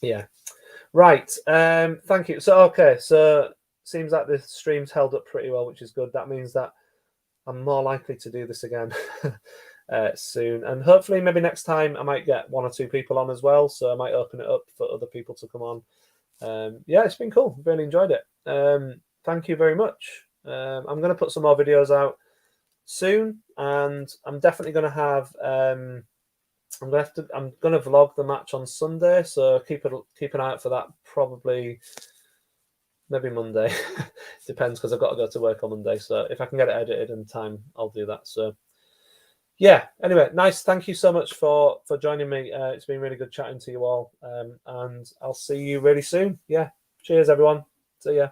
yeah. Right. Thank you. So seems like the stream's held up pretty well, which is good. That means that I'm more likely to do this again soon. And hopefully maybe next time I might get 1 or 2 people on as well. So I might open it up for other people to come on. It's been cool. Really enjoyed it. Thank you very much. I'm going to put some more videos out soon, and I'm definitely going to have I'm going to vlog the match on Sunday, so keep an eye out for that. Probably maybe Monday. Depends, because I've got to go to work on Monday. So if I can get it edited in time, I'll do that. So yeah. Anyway, nice. Thank you so much for joining me. It's been really good chatting to you all, and I'll see you really soon. Yeah. Cheers, everyone. See ya.